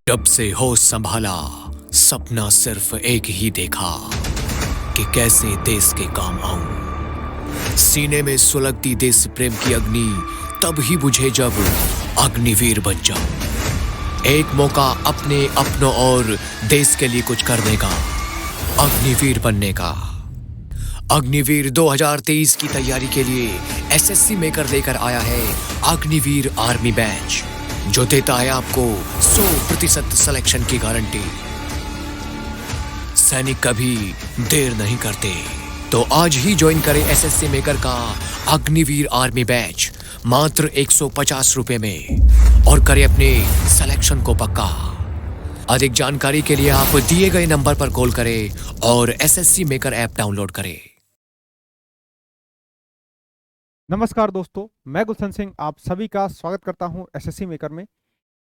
जब से होश संभाला, सपना सिर्फ एक ही देखा कि कैसे देश के काम आऊं। सीने में सुलगती देश प्रेम की अग्नि तब ही बुझे जब अग्निवीर बन जाऊं। एक मौका अपने अपनों और देश के लिए कुछ करने का, अग्निवीर बनने का। अग्निवीर 2023 की तैयारी के लिए एसएससी मेकर लेकर आया है अग्निवीर आर्मी बैच, जो देता है आपको 100% सिलेक्शन की गारंटी। सैनिक कभी देर नहीं करते, तो आज ही ज्वाइन करें एसएससी मेकर का अग्निवीर आर्मी बैच मात्र 150 रुपए में और करें अपने सिलेक्शन को पक्का। अधिक जानकारी के लिए आप दिए गए नंबर पर कॉल करें और एसएससी मेकर ऐप डाउनलोड करें। नमस्कार दोस्तों, मैं गुलशन सिंह आप सभी का स्वागत करता हूं एसएससी मेकर में।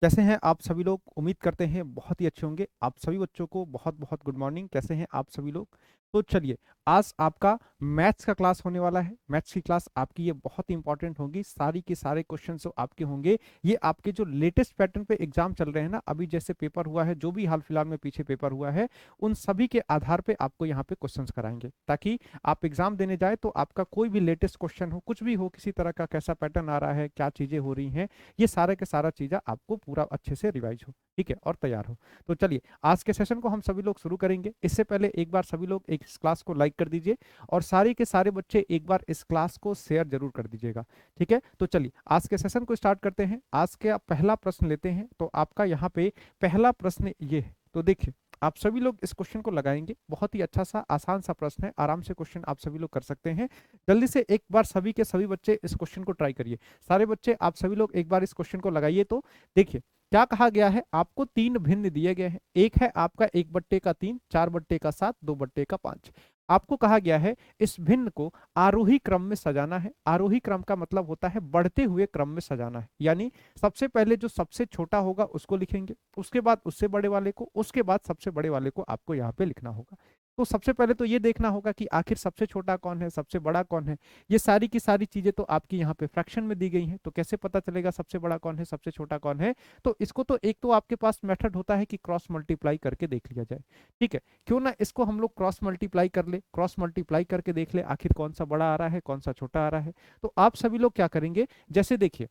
कैसे हैं आप सभी लोग? उम्मीद करते हैं बहुत ही अच्छे होंगे। आप सभी बच्चों को बहुत बहुत गुड मॉर्निंग। कैसे हैं आप सभी लोग? तो चलिए, आज आपका मैथ्स का क्लास होने वाला है। मैथ्स की क्लास आपकी ये बहुत ही इंपॉर्टेंट होगी। सारी के सारे क्वेश्चन जो आपके होंगे, ये आपके जो लेटेस्ट पैटर्न पे एग्जाम चल रहे हैं ना, अभी जैसे पेपर हुआ है, जो भी हाल फिलहाल में पीछे पेपर हुआ है, उन सभी के आधार पे आपको यहाँ पे क्वेश्चंस कराएंगे, ताकि आप एग्जाम देने जाए तो आपका कोई भी लेटेस्ट क्वेश्चन हो, कुछ भी हो, किसी तरह का कैसा पैटर्न आ रहा है, क्या चीजें हो रही हैं, ये सारा के सारा चीज़ आपको पूरा अच्छे से रिवाइज हो, ठीक है, और तैयार हो। तो चलिए, आज के सेशन को हम सभी लोग शुरू करेंगे। इससे पहले एक बार सभी लोग एक इस क्लास को लाइक कर दीजिए और सारे के सारे बच्चे एक बार इस क्लास को शेयर जरूर कर दीजिएगा, ठीक है। तो चलिए, आज के सेशन को स्टार्ट करते हैं। आज के पहला प्रश्न लेते हैं। तो आपका यहाँ पे पहला प्रश्न ये है। तो देखिए, आप सभी लोग इस क्वेश्चन को लगाएंगे। बहुत ही अच्छा सा आसान सा प्रश्न है, आराम से क्वेश्चन आप सभी लोग कर सकते हैं। जल्दी से एक बार सभी के सभी बच्चे इस क्वेश्चन को ट्राई करिए। सारे बच्चे आप सभी लोग एक बार इस क्वेश्चन को लगाइए। तो देखिए, क्या कहा गया है, आपको तीन भिन्न दिए गए हैं। एक है आपका 1/3, 4/7, 2/5। आपको कहा गया है इस भिन्न को आरोही क्रम में सजाना है। आरोही क्रम का मतलब होता है बढ़ते हुए क्रम में सजाना है, यानी सबसे पहले जो सबसे छोटा होगा उसको लिखेंगे, उसके बाद उससे बड़े वाले को, उसके बाद सबसे बड़े वाले को आपको यहाँ पे लिखना होगा। तो सबसे पहले तो ये देखना होगा कि आखिर सबसे छोटा कौन है, सबसे बड़ा कौन है। ये सारी की सारी चीजें तो आपकी यहाँ पे फ्रैक्शन में दी गई हैं। तो कैसे पता चलेगा सबसे बड़ा कौन है, सबसे छोटा कौन है? तो इसको तो एक तो आपके पास मेथड होता है कि क्रॉस मल्टीप्लाई करके देख लिया जाए, ठीक है। क्यों ना इसको हम लोग क्रॉस मल्टीप्लाई कर ले, क्रॉस मल्टीप्लाई करके देख ले आखिर कौन सा बड़ा आ रहा है, कौन सा छोटा आ रहा है। तो आप सभी लोग क्या करेंगे, जैसे देखिए,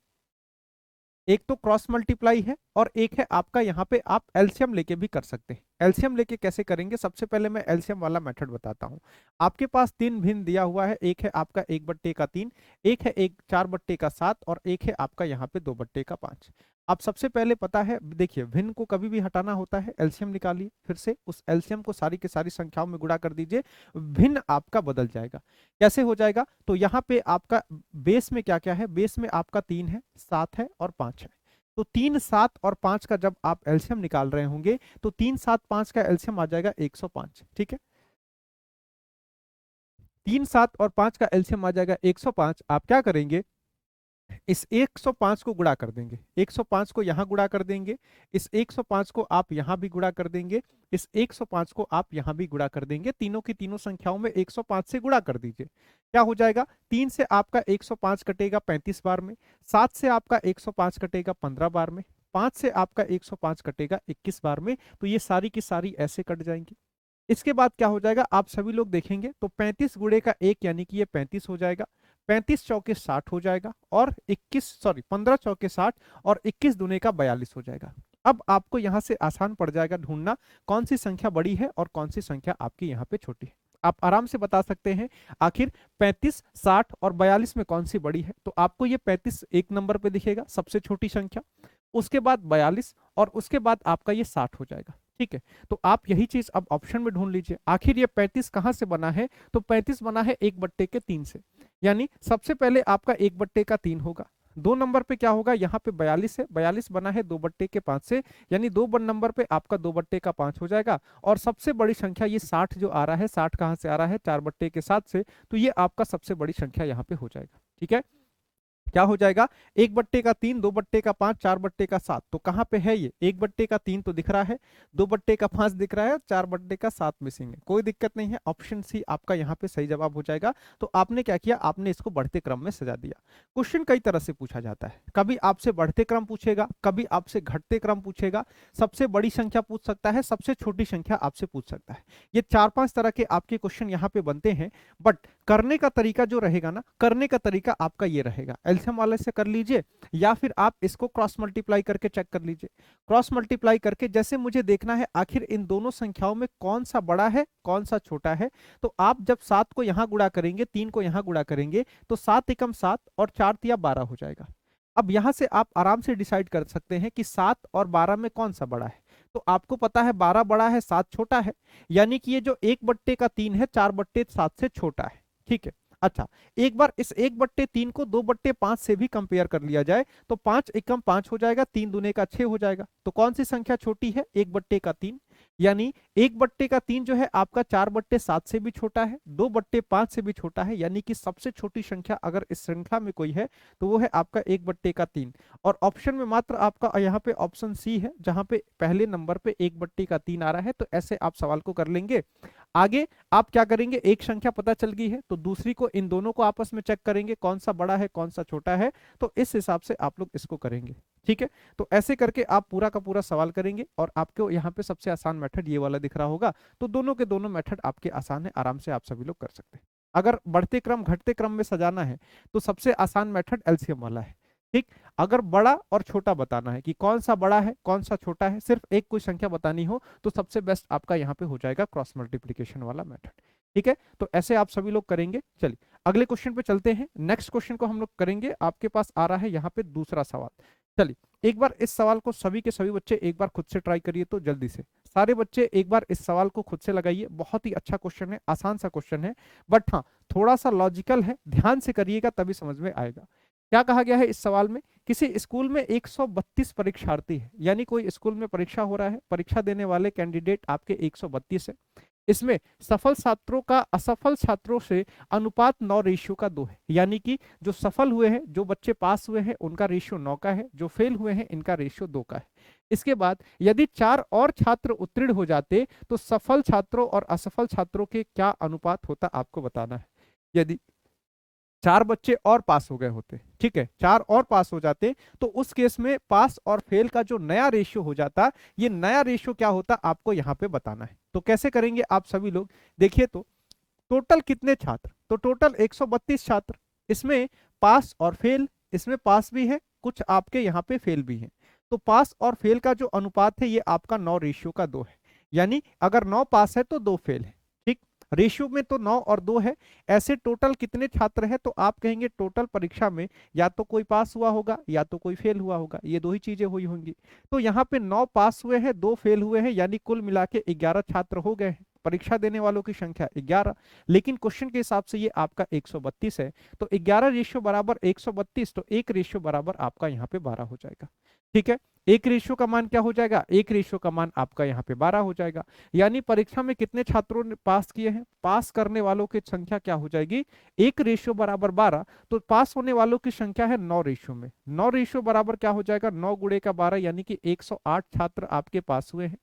एक तो क्रॉस मल्टीप्लाई है और एक है आपका यहाँ पे आप एलसीएम लेके भी कर सकते हैं। एलसीएम लेके कैसे करेंगे, सबसे पहले मैं एलसीएम वाला मेथड बताता हूँ। आपके पास तीन भिन्न दिया हुआ है। एक है आपका 1/3, एक है 4/7 और एक है आपका यहाँ पे 2/5। अब सबसे पहले पता है, देखिए, भिन्न को कभी भी हटाना होता है, एलसीएम निकालिए, फिर से उस एलसीएम को सारी की सारी संख्याओं में गुणा कर दीजिए, भिन्न आपका बदल जाएगा। कैसे हो जाएगा? तो यहाँ पे आपका बेस में क्या क्या है, बेस में आपका 3 है, 7 है और 5 है। तो 3, 7 और 5 का जब आप एलसीएम निकाल रहे होंगे तो 3, 7, 5 का एलसीएम आ जाएगा 105, ठीक है। 3, 7 और 5 का एलसीएम आ जाएगा 105। आप क्या करेंगे, इस 105 को गुणा कर देंगे, 105 को यहां गुणा कर देंगे, इस 105 को आप यहां भी गुणा कर देंगे, इस 105 को आप यहां भी गुणा कर देंगे। तीनों की तीनों संख्याओं में 105 से गुणा कर दीजिए। क्या हो जाएगा, 3 से आपका 105 कटेगा 35 बार में, 7 से आपका 105 कटेगा 15 बार में, 5 से आपका 105 कटेगा 21 बार में। तो ये सारी की सारी ऐसे कट जाएंगी। इसके बाद क्या हो जाएगा, आप सभी लोग देखेंगे तो 35 गुणे का 1 यानी कि ये 35 हो जाएगा, 35 चौके 60 हो जाएगा और 15 चौके 60 और 21 दूने का 42 हो जाएगा। अब आपको यहां से आसान पड़ जाएगा ढूंढना कौन सी संख्या बड़ी है और कौन सी संख्या आपकी यहाँ पे छोटी है। आप आराम से बता सकते हैं आखिर 35, 60 और 42 में कौन सी बड़ी है। तो आपको ये 35 एक नंबर पे दिखेगा, सबसे छोटी संख्या, उसके बाद 42 और उसके बाद आपका ये 60 हो जाएगा, ठीक है। तो आप यही चीज अब ऑप्शन में ढूंढ लीजिए, आखिर ये 35 कहां से बना है। तो 35 बना है 1/3 से, यानी सबसे पहले आपका 1/3 होगा। 2 नंबर पे क्या होगा, यहाँ पे 42 है, 42 बना है 2/5 से, यानी 2 नंबर पे आपका 2/5 हो जाएगा। और सबसे बड़ी संख्या ये 60 जो आ रहा है, 60 कहां से आ रहा है, 4/7 से, तो ये आपका सबसे बड़ी संख्या यहाँ पे हो जाएगा, ठीक है। क्या हो जाएगा, 1/3, 2/5, 4/7। तो कहाँ पे है ये, 1/3 तो दिख रहा है, 2/5 दिख रहा है, 4/7 मिसिंग है। कोई दिक्कत नहीं है, ऑप्शन सी आपका यहाँ पे सही जवाब हो जाएगा। तो आपने क्या किया, आपने इसको बढ़ते क्रम में सजा दिया। क्वेश्चन कई तरह से पूछा जाता है, कभी आपसे बढ़ते क्रम पूछेगा, कभी आपसे घटते क्रम पूछेगा, सबसे बड़ी संख्या पूछ सकता है, सबसे छोटी संख्या आपसे पूछ सकता है। ये 4-5 तरह के आपके क्वेश्चन यहाँ पे बनते हैं। बट करने का तरीका जो रहेगा ना, करने का तरीका आपका ये रहेगा, एलसीएम वाले से कर लीजिए या फिर आप इसको क्रॉस मल्टीप्लाई करके चेक कर लीजिए। क्रॉस मल्टीप्लाई करके जैसे मुझे देखना है आखिर इन दोनों संख्याओं में कौन सा बड़ा है कौन सा छोटा है, तो आप जब 7 को यहां गुणा करेंगे, 3 को यहां गुणा करेंगे, तो 7 एकम 7 और 4 तिया 12 हो जाएगा। अब यहां से आप आराम से डिसाइड कर सकते हैं कि 7 और 12 में कौन सा बड़ा है। तो आपको पता है 12 बड़ा है, 7 छोटा है, यानी कि ये जो 1/3 है 4/7 से छोटा है। ठीक है, अच्छा, एक बार इस 1/3 को 2/5 से भी कंपेयर कर लिया जाए, तो 5 एकम 5 हो जाएगा, 3 दूने का 6 हो जाएगा। तो कौन सी संख्या छोटी है, 1/3, यानी 1/3 जो है आपका 4/7 से भी छोटा है, 2/5 से भी छोटा है, यानी कि सबसे छोटी संख्या अगर इस श्रृंखला में कोई है तो वो है आपका 1/3। और ऑप्शन में मात्र आपका यहाँ पे ऑप्शन सी है, जहां पे पहले नंबर पे 1/3 आ रहा है। तो ऐसे आप सवाल को कर लेंगे। आगे आप क्या करेंगे, एक संख्या पता चल गई है तो दूसरी को, इन दोनों को आपस में चेक करेंगे कौन सा बड़ा है कौन सा छोटा है, तो इस हिसाब से आप लोग इसको करेंगे। ठीक है, तो ऐसे करके आप पूरा का पूरा सवाल करेंगे और आपको यहाँ पे सबसे आसान मेथड ये वाला दिख रहा होगा। तो दोनों के दोनों मेथड आपके आसान है, आराम से आप सभी लोग कर सकते हैं। अगर बढ़ते क्रम घटते क्रम में सजाना है तो सबसे आसान मेथड एलसीएम वाला है। ठीक, अगर बड़ा और छोटा बताना है कि कौन सा बड़ा है कौन सा छोटा है, सिर्फ एक कोई संख्या बतानी हो, तो सबसे बेस्ट आपका यहाँ पे हो जाएगा क्रॉस मल्टीप्लीकेशन वाला मेथड। ठीक है, तो ऐसे आप सभी लोग करेंगे। चलिए अगले क्वेश्चन पे चलते हैं। नेक्स्ट क्वेश्चन को हम लोग करेंगे, आपके पास आ रहा है यहाँ पे दूसरा सवाल। चलिए एक बार इस सवाल को सभी के सभी बच्चे एक बार खुद से ट्राई करिए, तो जल्दी से सारे बच्चे एक बार इस सवाल को खुद से लगाइए। बहुत ही अच्छा क्वेश्चन है, आसान सा क्वेश्चन है, बट हाँ थोड़ा सा लॉजिकल है, ध्यान से करिएगा तभी समझ में आएगा। क्या कहा गया है इस सवाल में, किसी स्कूल में 132 परीक्षार्थी है, यानी कोई स्कूल में परीक्षा हो रहा है, परीक्षा देने वाले कैंडिडेट आपके 132 है। इसमें सफल छात्रों का असफल छात्रों से अनुपात 9:2 है, यानी कि जो सफल हुए हैं, जो बच्चे पास हुए हैं, उनका रेशियो 9 का है, जो फेल हुए हैं इनका रेशियो 2 का है। इसके बाद यदि 4 और छात्र उत्तीर्ण हो जाते तो सफल छात्रों और असफल छात्रों के क्या अनुपात होता, आपको बताना है। यदि 4 बच्चे और पास हो गए होते, ठीक है, 4 और पास हो जाते, तो उस केस में पास और फेल का जो नया रेशियो हो जाता, ये नया रेशियो क्या होता आपको यहाँ पे बताना है। तो कैसे करेंगे आप सभी लोग, देखिए तो टोटल कितने छात्र, तो टोटल 132 छात्र, इसमें पास और फेल, इसमें पास भी है कुछ आपके यहाँ पे फेल भी है। तो पास और फेल का जो अनुपात है ये आपका 9:2 है, यानी अगर 9 पास है तो 2 फेल है। ठीक, रेशियो में तो 9 और 2 है। ऐसे टोटल कितने छात्र हैं, तो आप कहेंगे टोटल परीक्षा में या तो कोई पास हुआ होगा या तो कोई फेल हुआ होगा, ये दो ही चीजें हुई होंगी। तो यहाँ पे 9 पास हुए हैं, 2 फेल हुए हैं, यानी कुल मिला के 11 छात्र हो गए हैं। परीक्षा देने वालों की संख्या 11, लेकिन क्वेश्चन के हिसाब से ये आपका 132 है। तो 11 रेशियो बराबर 132, तो 1 रेशियो बराबर आपका यहाँ पे 12 हो जाएगा। ठीक है, 1 रेशियो का मान क्या हो जाएगा, 1 रेशियो का मान आपका यहाँ पे 12 हो जाएगा। यानी परीक्षा में कितने छात्रों ने पास किए हैं, पास करने वालों की संख्या क्या हो जाएगी, 1 रेशियो बराबर 12। तो पास होने वालों की संख्या है 9 रेशियो में, 9 रेशियो बराबर क्या हो जाएगा, 9 गुणे का 12, यानी कि 108 छात्र आपके पास हुए हैं।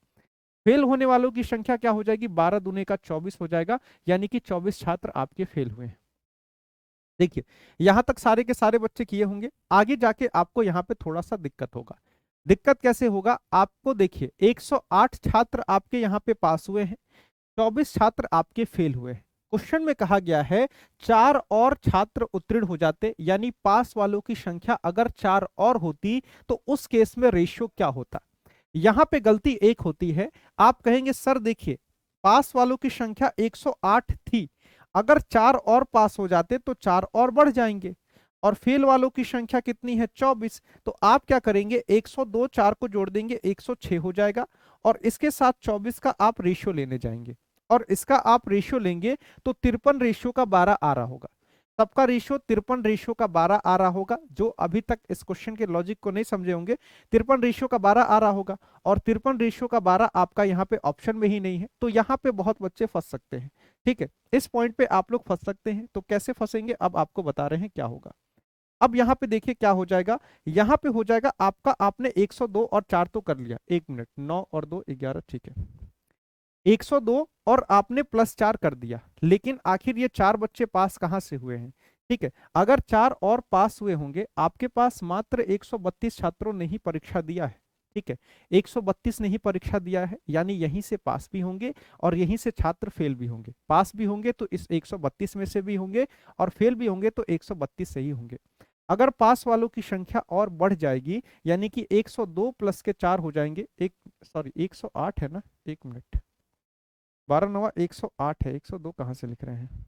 फेल होने वालों की संख्या क्या हो जाएगी, 12 दूने का 24 हो जाएगा, यानी कि 24 छात्र आपके फेल हुए हैं। देखिए यहां तक सारे के सारे बच्चे किए होंगे, आगे जाके आपको यहाँ पे थोड़ा सा दिक्कत होगा। दिक्कत कैसे होगा, आपको देखिए 108 छात्र आपके यहाँ पे पास हुए हैं, 24 छात्र आपके फेल हुए हैं। क्वेश्चन में कहा गया है 4 और छात्र उत्तीर्ण हो जाते, यानी पास वालों की संख्या अगर 4 और होती तो उस केस में रेशियो क्या होता। यहां पे गलती एक होती है, आप कहेंगे सर देखिए पास वालों की संख्या 108 थी, अगर 4 और पास हो जाते तो 4 और बढ़ जाएंगे, और फेल वालों की संख्या कितनी है 24। तो आप क्या करेंगे 102 4 को जोड़ देंगे 106 हो जाएगा, और इसके साथ 24 का आप रेशियो लेने जाएंगे, और इसका आप रेशियो लेंगे तो 53 रेशियो का 12 आ रहा होगा। सबका रेशियो 53 रेशियो का 12 आ रहा होगा। जो अभी तक इस क्वेश्चन के लॉजिक को नहीं समझे होंगे, 53 रेशियो का 12 आ रहा होगा, और 53 रेशियो का 12 आपका यहाँ पे ऑप्शन में ही नहीं है, तो यहाँ पे बहुत बच्चे फंस सकते हैं। ठीक है, इस पॉइंट पे आप लोग फंस सकते हैं, तो कैसे फंसेंगे अब आपको बता रहे हैं क्या होगा। अब यहाँ पे देखिए क्या हो जाएगा, यहाँ पे हो जाएगा आपका, आपने 102 और 4 तो कर लिया, 1 मिनट, 9 और 2 11, ठीक है, 102 और आपने +4 कर दिया, लेकिन आखिर ये 4 बच्चे पास कहाँ से हुए हैं? ठीक है, अगर 4 और पास हुए होंगे, आपके पास मात्र 132 छात्रों ने ही परीक्षा दिया है। ठीक है, 132 ने ही परीक्षा दिया है, यानी यहीं से पास भी होंगे और यहीं से छात्र फेल भी होंगे। पास भी होंगे तो इस 132 में से भी होंगे और फेल भी होंगे तो 132 से ही होंगे। अगर पास वालों की संख्या और बढ़ जाएगी, यानी कि 102 प्लस के 4 हो जाएंगे, एक सॉरी 108 है ना, 1 मिनट, 12 9 108 है, 102 कहाँ से लिख रहे हैं?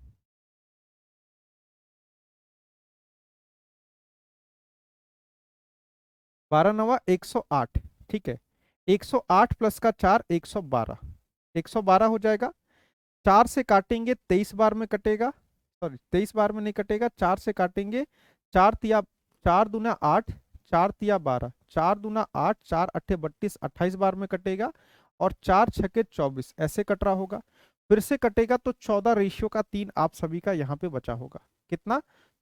बारह नवा 108, ठीक है, 108 प्लस का 4 112, 112 हो जाएगा। 4 से काटेंगे 23 बार में कटेगा, सॉरी 23 बार में नहीं कटेगा, 4 से काटेंगे, 4 तिया 4 दूना 8, 4 तिया 12, 4 दूना 8, 4 अट्ठे 32, 28 बार में कटेगा और 4 छके 24 ऐसे कट रहा होगा। फिर से कटेगा तो 14 रेशियो का 3 आप सभी का यहाँ पे बचा होगा। कितना?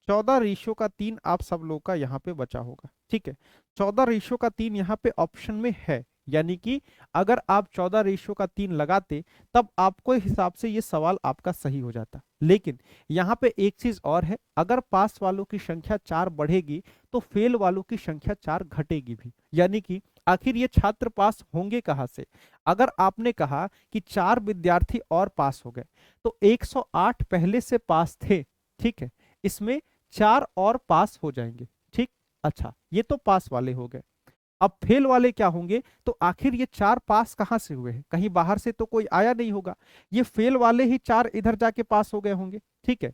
14 रेशियो का 3 आप सब लोग का यहाँ पे बचा होगा। ठीक है, 14 रेशियो का 3 यहाँ पे ऑप्शन में है, यानी कि अगर आप 14 रेशियो का 3 लगाते तब आपको हिसाब से ये सवाल आपका सही हो जाता। लेकिन यहाँ पे एक चीज और है, अगर पास वालों की संख्या 4 बढ़ेगी तो फेल वालों की संख्या 4 घटेगी भी, यानी कि आखिर ये छात्र पास होंगे कहां से? अगर आपने कहा कि 4 विद्यार्थी और पास हो गए तो 108 पहले से पास थे, ठीक है, इसमें 4 और पास हो जाएंगे। ठीक, अच्छा ये तो पास वाले हो गए। अब फेल वाले क्या होंगे? तो आखिर ये 4 पास कहां से हुए हैं? कहीं बाहर से तो कोई आया नहीं होगा, ये फेल वाले ही 4 इधर जाके पास हो गए होंगे। ठीक है,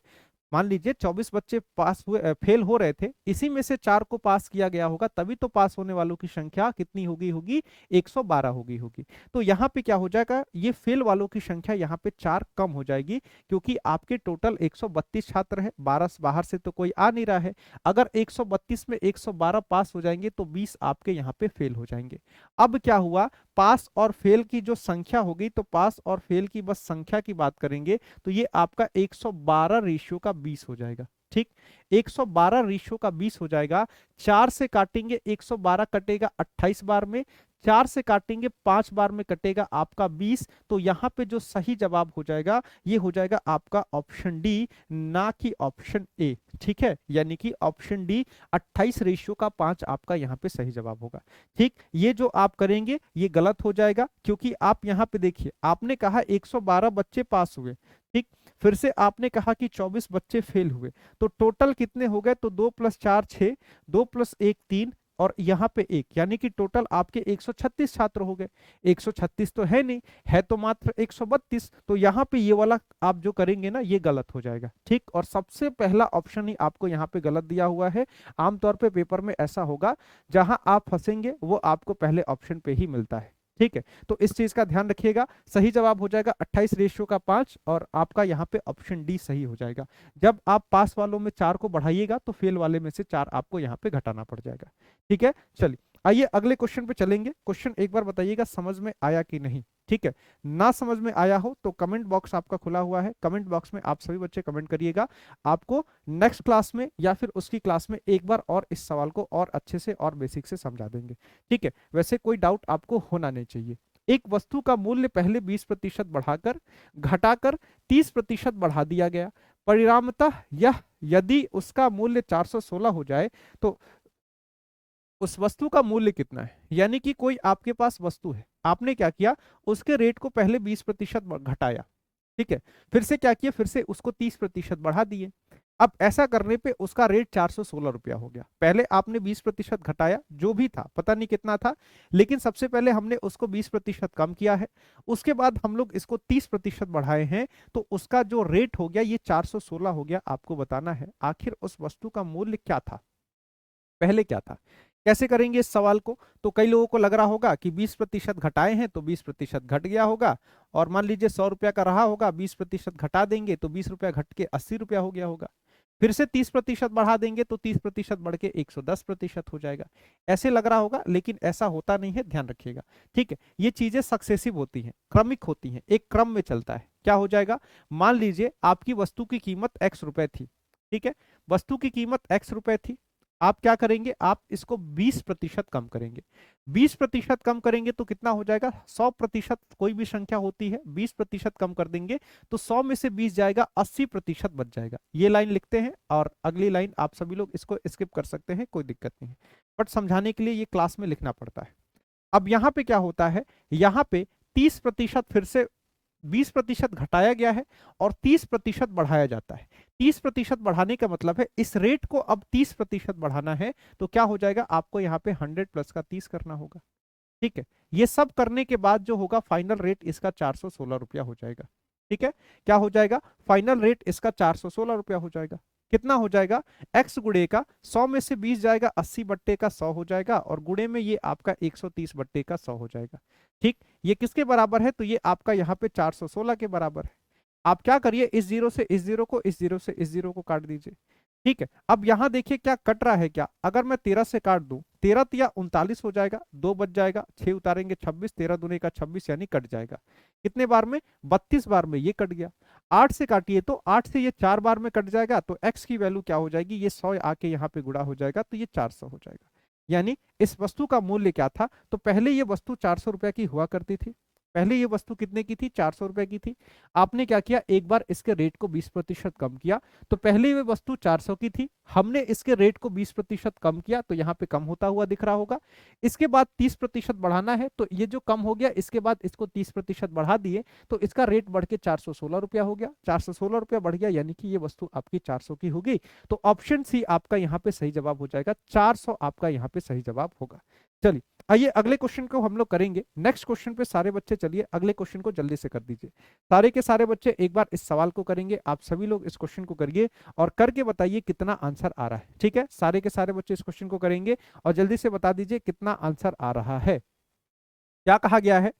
मान लीजिए 24 बच्चे पास हुए, फेल हो रहे थे, इसी में से 4 को पास किया गया होगा, तभी तो पास होने वालों की संख्या कितनी होगी? होगी 112 होगी। तो यहाँ पे क्या हो जाएगा, ये फेल वालों की संख्या यहाँ पे 4 कम हो जाएगी, क्योंकि आपके टोटल 132 छात्र है, 12 बाहर से तो कोई आ नहीं रहा है। अगर 132 में 112 पास हो जाएंगे तो 20 आपके यहाँ पे फेल हो जाएंगे। अब क्या हुआ, पास और फेल की जो संख्या होगी, तो पास और फेल की बस संख्या की बात करेंगे तो ये आपका 112 रेशियो का 20 हो जाएगा। ठीक, 112 रेशियो का 20 हो जाएगा। 4 से काटेंगे 112 कटेगा 28 बार में, 4 से काटेंगे 5 बार में कटेगा आपका 20। तो यहाँ पे जो सही जवाब हो जाएगा ये हो जाएगा आपका ऑप्शन डी, ना कि ऑप्शन ए। ठीक है, यानी कि ऑप्शन डी 28 रेशियो का 5 आपका यहाँ पे सही जवाब होगा। ठीक, ये जो आप करेंगे ये गलत हो जाएगा, क्योंकि आप यहाँ पे देखिए, आपने कहा 112 बच्चे पास हुए, ठीक, फिर से आपने कहा कि 24 बच्चे फेल हुए, तो टोटल कितने हो गए? तो 2 + 4 6, 2 + 1 3 और यहाँ पे 1, यानी कि टोटल आपके 136 छात्र हो गए। 136 तो है नहीं, है तो मात्र 132। तो यहाँ पे ये वाला आप जो करेंगे ना ये गलत हो जाएगा। ठीक, और सबसे पहला ऑप्शन ही आपको यहाँ पे गलत दिया हुआ है। आमतौर पे पेपर में ऐसा होगा, जहां आप फंसेंगे वो आपको पहले ऑप्शन पे ही मिलता है। ठीक है, तो इस चीज का ध्यान रखिएगा। सही जवाब हो जाएगा 28 रेशियो का 5 और आपका यहाँ पे ऑप्शन डी सही हो जाएगा। जब आप पास वालों में 4 को बढ़ाइएगा तो फेल वाले में से 4 आपको यहाँ पे घटाना पड़ जाएगा। ठीक है, चलिए आइए अगले क्वेश्चन पे चलेंगे। क्वेश्चन एक बार बताइएगा समझ में आया कि नहीं। ठीक है, ना समझ में आया हो तो कमेंट बॉक्स आपका खुला हुआ है, कमेंट बॉक्स में आप सभी बच्चे कमेंट करिएगा। आपको नेक्स्ट क्लास में या फिर उसकी क्लास में एक बार और इस सवाल को और अच्छे से और बेसिक से समझा देंगे। ठीक है, वैसे कोई डाउट आपको होना नहीं चाहिए। एक वस्तु का मूल्य पहले 20% बढ़ाकर घटाकर 30% बढ़ा दिया गया, परिणामतः यह यदि उसका मूल्य 416 हो जाए तो उस वस्तु का मूल्य कितना है? यानी कि कोई आपके पास वस्तु है, आपने क्या किया, उसके रेट को पहले 20% घटाया, ठीक है, फिर से क्या किया, फिर से उसको 30% बढ़ा दिए। अब ऐसा करने पे उसका रेट 416 रुपया हो गया। पहले आपने 20% घटाया, जो भी था पता नहीं कितना था, लेकिन सबसे पहले हमने उसको 20% कम किया है, उसके बाद हम लोग इसको 30% बढ़ाए हैं, तो उसका जो रेट हो गया ये 416 हो गया। आपको बताना है आखिर उस वस्तु का मूल्य क्या था, पहले क्या था। कैसे करेंगे इस सवाल को? तो कई लोगों को लग रहा होगा कि 20% घटाए हैं तो 20% घट गया होगा, और मान लीजिए 100 रुपया का रहा होगा, 20% घटा देंगे तो 20 रुपया घट के 80 रुपया हो गया होगा, फिर से 30% बढ़ा देंगे तो 30% बढ़ के 110% हो जाएगा। ऐसे लग रहा होगा, लेकिन ऐसा होता नहीं है, ध्यान रखिएगा। ठीक है, ये चीजें सक्सेसिव होती हैं, क्रमिक होती हैं, एक क्रम में चलता है। क्या हो जाएगा, मान लीजिए आपकी वस्तु की कीमत x रुपए थी, ठीक है, वस्तु की कीमत x रुपए थी, आप क्या करेंगे, आप इसको 20% कम करेंगे। 20% कम करेंगे तो कितना हो जाएगा, 100%, कोई भी संख्या होती है 20% कम कर देंगे तो 100 में से 20 जाएगा, 80% बच जाएगा। ये लाइन लिखते हैं और अगली लाइन आप सभी लोग इसको स्किप कर सकते हैं, कोई दिक्कत नहीं है, बट समझाने के लिए ये क्लास में लिखना पड़ता है। अब यहाँ पे क्या होता है, यहाँ पे 30% फिर से 20% घटाया गया है और 30% बढ़ाया जाता है। 30% बढ़ाने का मतलब है इस रेट को अब 30% बढ़ाना है, तो क्या हो जाएगा, आपको यहाँ पे 100 प्लस का 30 करना होगा। ठीक है, ये सब करने के बाद जो होगा फाइनल रेट इसका 416 रुपया हो जाएगा। ठीक है, क्या हो जाएगा, फाइनल रेट इसका 416 रुपया हो जाएगा। कितना हो जाएगा, x गुणे का 100 में से 20 जाएगा, 80 बट्टे का 100 हो जाएगा, और गुणे में ये आपका 130 बट्टे का 100 हो जाएगा। ठीक, ये किसके बराबर है, तो ये आपका यहाँ पे 416 के बराबर है। आप क्या करिए, इस जीरो से इस जीरो को, इस जीरो से इस जीरो को काट दीजिए। ठीक है, अब यहां देखिए क्या कट रहा है, क्या अगर मैं 13 से काट दूं, 13 तिया 39 हो जाएगा, 2 बच जाएगा, 6 उतारेंगे 26, 13 दूने का 26 यानी कट जाएगा। कितने बार में, 32 बार में ये कट गया। 8 से काटिए तो 8 से ये 4 बार में कट जाएगा, तो x की वैल्यू क्या हो जाएगी, ये 100 आके यहाँ पे गुणा हो जाएगा, तो ये 400 हो जाएगा। यानी इस वस्तु का मूल्य क्या था, तो पहले ये वस्तु 400 रुपए की हुआ करती थी। पहले ये वस्तु कितने की थी, 400 रुपए की थी। आपने क्या किया, एक बार इसके रेट को 20% कम किया, तो पहले ये वस्तु 400 की थी, हमने इसके रेट को 20% कम किया, तो यहाँ पे कम होता हुआ दिख रहा होगा। इसके बाद 30% बढ़ाना है, तो ये जो कम हो गया इसके बाद इसको 30% बढ़ा दिए, तो इसका रेट बढ़ के 416 रुपया हो गया। 416 रुपया बढ़ गया, यानी कि ये वस्तु आपकी 400 की होगी। तो ऑप्शन सी आपका यहाँ पे सही जवाब हो जाएगा, 400 आपका यहाँ पे सही जवाब होगा। चलिए आइए अगले क्वेश्चन को हम लोग करेंगे। नेक्स्ट क्वेश्चन पे सारे बच्चे चलिए अगले क्वेश्चन को जल्दी से कर दीजिए। सारे के सारे बच्चे एक बार इस सवाल को करेंगे, आप सभी लोग इस क्वेश्चन को करिए और करके बताइए कितना आंसर आ रहा है। ठीक है, सारे के सारे बच्चे इस क्वेश्चन को करेंगे और जल्दी से बता दीजिए कितना आंसर आ रहा है। क्या कहा गया है,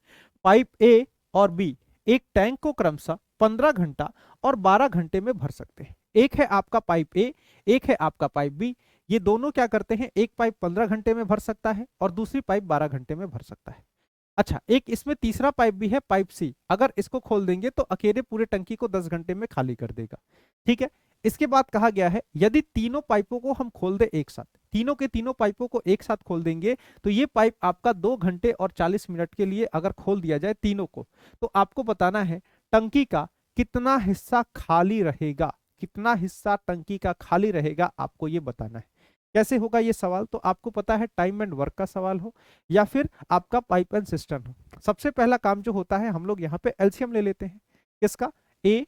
पाइप ए और बी एक टैंक को क्रमशः 15 घंटा और 12 घंटे में भर सकते हैं। एक है आपका पाइप ए, एक है आपका पाइप बी। ये दोनों क्या करते हैं, एक पाइप 15 घंटे में भर सकता है और दूसरी पाइप 12 घंटे में भर सकता है। अच्छा, एक इसमें तीसरा पाइप भी है, पाइप सी। अगर इसको खोल देंगे तो अकेले पूरे टंकी को 10 घंटे में खाली कर देगा। ठीक है, इसके बाद कहा गया है यदि तीनों पाइपों को हम खोल दे एक साथ, तीनों के तीनों पाइपों को एक साथ खोल देंगे, तो ये पाइप आपका 2 घंटे और 40 मिनट के लिए अगर खोल दिया जाए तीनों को, तो आपको बताना है टंकी का कितना हिस्सा खाली रहेगा। कितना हिस्सा टंकी का खाली रहेगा आपको ये बताना है। कैसे होगा ये सवाल, तो आपको पता है टाइम एंड वर्क का सवाल हो या फिर आपका पाइप एंड सिस्टम हो। सबसे पहला काम जो होता है, हम लोग यहाँ पे एलसीएम ले लेते हैं। किसका, ए,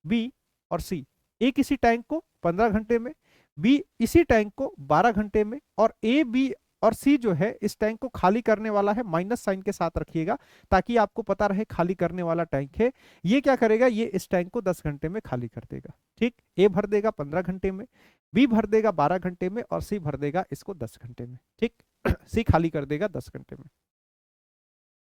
बी और सी। ए किसी टैंक को 15 घंटे में, बी इसी टैंक को 12 घंटे में, और ए, बी और सी जो है इस टैंक को खाली करने वाला है, माइनस साइन के साथ रखिएगा ताकि आपको पता रहे खाली करने वाला टैंक है। ये क्या करेगा, ये इस टैंक को 10 घंटे में खाली कर देगा। ठीक, ए भर देगा 15 घंटे में, बी भर देगा 12 घंटे में और सी भर देगा इसको 10 घंटे में। ठीक सी खाली कर देगा 10 घंटे में।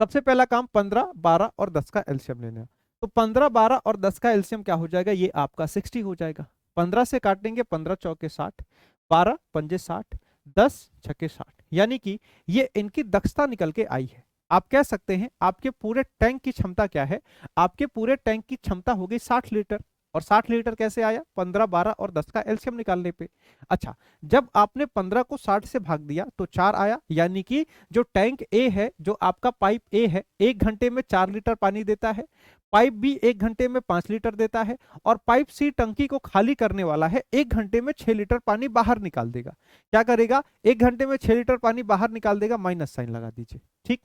सबसे पहला काम 15, 12 और 10 का एलसीएम लेना। तो 15, 12 और 10 का एलसीएम क्या हो जाएगा, ये आपका 60 हो जाएगा। 15 से काटेंगे, 15 चौके 60, 12 पंजे 60, 10 छक्के 60, यानी कि ये इनकी दक्षता निकल के आई है। आप कह सकते हैं आपके पूरे टैंक की क्षमता क्या है, आपके पूरे टैंक की क्षमता हो गई 60 लीटर। और 60 लीटर कैसे आया, 15, 12 और 10 का एलसीएम निकालने पे। अच्छा, जब आपने 15 को 60 से भाग दिया तो 4 आया, यानी कि जो टैंक ए है, जो आपका पाइप ए है, 1 घंटे में 4 लीटर पानी देता है। पाइप बी 1 घंटे में 5 लीटर देता है, और पाइप सी टंकी को खाली करने वाला है, 1 घंटे में 6 लीटर पानी बाहर निकाल देगा। क्या करेगा, 1 घंटे में 6 लीटर पानी बाहर निकाल देगा, माइनस साइन लगा दीजिए। ठीक,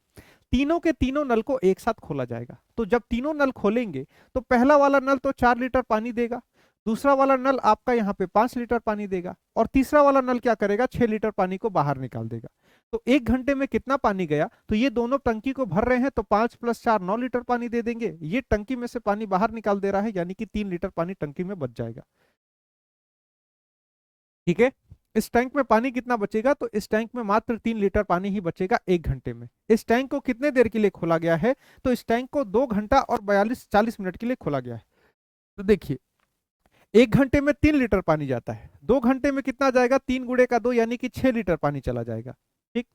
तीनों के तीनों नल को एक साथ खोला जाएगा। तो जब तीनों नल खोलेंगे तो पहला वाला नल तो 4 लीटर पानी देगा, दूसरा वाला नल आपका यहाँ पे 5 लीटर पानी देगा, और तीसरा वाला नल क्या करेगा, 6 लीटर पानी को बाहर निकाल देगा। तो 1 घंटे में कितना पानी गया, तो ये दोनों टंकी को भर रहे हैं, तो 5 + 4 9 लीटर पानी दे देंगे। ये टंकी में से पानी बाहर निकाल दे रहा है, यानी कि 3 लीटर पानी टंकी में बच जाएगा। ठीक है, इस टैंक में पानी कितना बचेगा, तो इस टैंक में मात्र 3 लीटर पानी ही बचेगा 1 घंटे में। इस टैंक को कितने देर के लिए खोला गया है, तो इस टैंक को 2 घंटा और 40 मिनट के लिए खोला गया है। तो देखिए 1 घंटे में 3 लीटर पानी जाता है, 2 घंटे में कितना जाएगा, 3 गुणे का 2 यानी कि 6 लीटर पानी चला जाएगा। ठीक,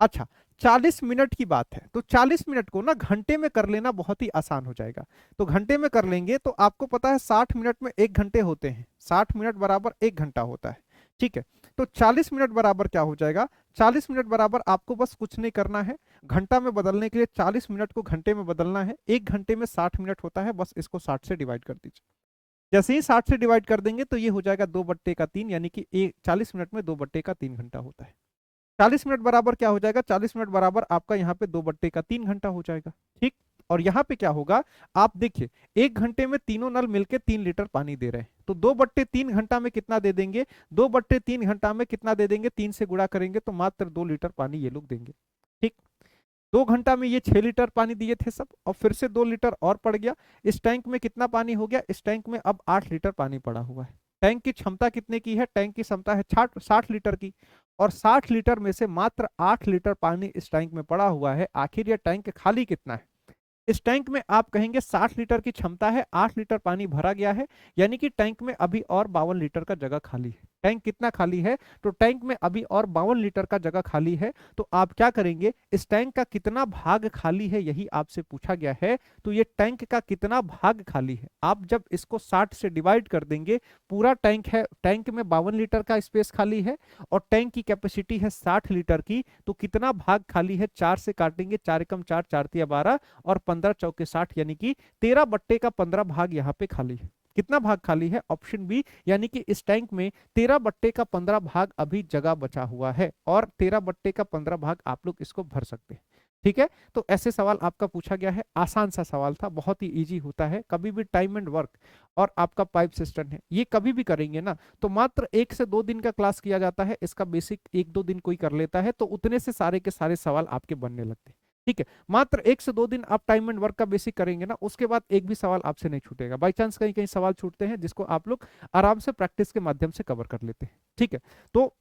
अच्छा 40 मिनट की बात है, तो 40 मिनट को ना घंटे में कर लेना बहुत ही आसान हो जाएगा। तो घंटे में कर लेंगे तो आपको पता है 60 मिनट में 1 घंटे होते हैं, 60 मिनट बराबर 1 घंटा होता है। ठीक है, तो 40 मिनट बराबर क्या हो जाएगा, 40 मिनट बराबर आपको बस कुछ नहीं करना है, घंटा में बदलने के लिए 40 मिनट को घंटे में बदलना है। एक घंटे में 60 मिनट होता है, बस इसको 60 से डिवाइड कर दीजिए। जैसे ही 60 से डिवाइड कर देंगे तो ये हो जाएगा 2/3, यानी कि 40 मिनट में 2/3 घंटा होता है। 40 मिनट बराबर क्या हो जाएगा, 40 मिनट बराबर आपका यहाँ पे 2/3 घंटा हो जाएगा। ठीक, और यहाँ पे क्या होगा, आप देखिए एक घंटे में तीनों नल मिलके 3 लीटर पानी दे रहे हैं, तो 2/3 घंटा में कितना दे देंगे, 2/3 घंटा में कितना दे देंगे, 3 से गुणा करेंगे तो मात्र 2 लीटर पानी ये लोग देंगे। ठीक, 2 घंटा में ये 6 लीटर पानी दिए थे सब, और फिर से 2 लीटर और पड़ गया। इस टैंक में कितना पानी हो गया, इस टैंक में अब 8 लीटर पानी पड़ा हुआ है। टैंक की क्षमता कितने की है, टैंक की क्षमता है 60 लीटर की, और 60 लीटर में से मात्र 8 लीटर पानी इस टैंक में पड़ा हुआ है। आखिर यह टैंक खाली कितना है, इस टैंक में आप कहेंगे 60 लीटर की क्षमता है, 8 लीटर पानी भरा गया है, यानी कि टैंक में अभी और 52 लीटर का जगह खाली है। टैंक कितना खाली है, तो टैंक में अभी और 52 लीटर का जगह खाली है। तो आप क्या करेंगे, इस टैंक का कितना भाग खाली है यही आपसे पूछा गया है। तो ये टैंक का कितना भाग खाली है, आप जब इसको 60 से डिवाइड कर देंगे, पूरा टैंक है, टैंक में 52 लीटर का स्पेस खाली है और टैंक की कैपेसिटी है 60 लीटर की, तो कितना भाग खाली है, 4 से काटेंगे, 4 एकम 4, 4 तिया 12 और 15 चौके 60, यानी कि 13/15 भाग यहाँ पे खाली है। कितना भाग खाली है, ऑप्शन बी, यानी कि इस टैंक में 13/15 भाग अभी जगह बचा हुआ है, और 13/15 भाग आप लोग इसको भर सकते हैं। ठीक है, तो ऐसे सवाल आपका पूछा गया है, आसान सा सवाल था, बहुत ही इजी होता है। कभी भी टाइम एंड वर्क और आपका पाइप सिस्टम है, ये कभी भी करेंगे ना तो मात्र 1 से 2 दिन का क्लास किया जाता है, इसका बेसिक 1-2 दिन कोई कर लेता है, तो उतने से सारे के सारे सवाल आपके बनने लगते हैं। ठीक है, मात्र 1 से 2 दिन आप टाइम एंड वर्क का बेसिक करेंगे ना, उसके बाद एक भी सवाल आपसे नहीं छूटेगा। बाई चांस कहीं कहीं सवाल छूटते हैं जिसको आप लोग आराम से प्रैक्टिस के माध्यम से कवर कर लेते हैं। ठीक है, तो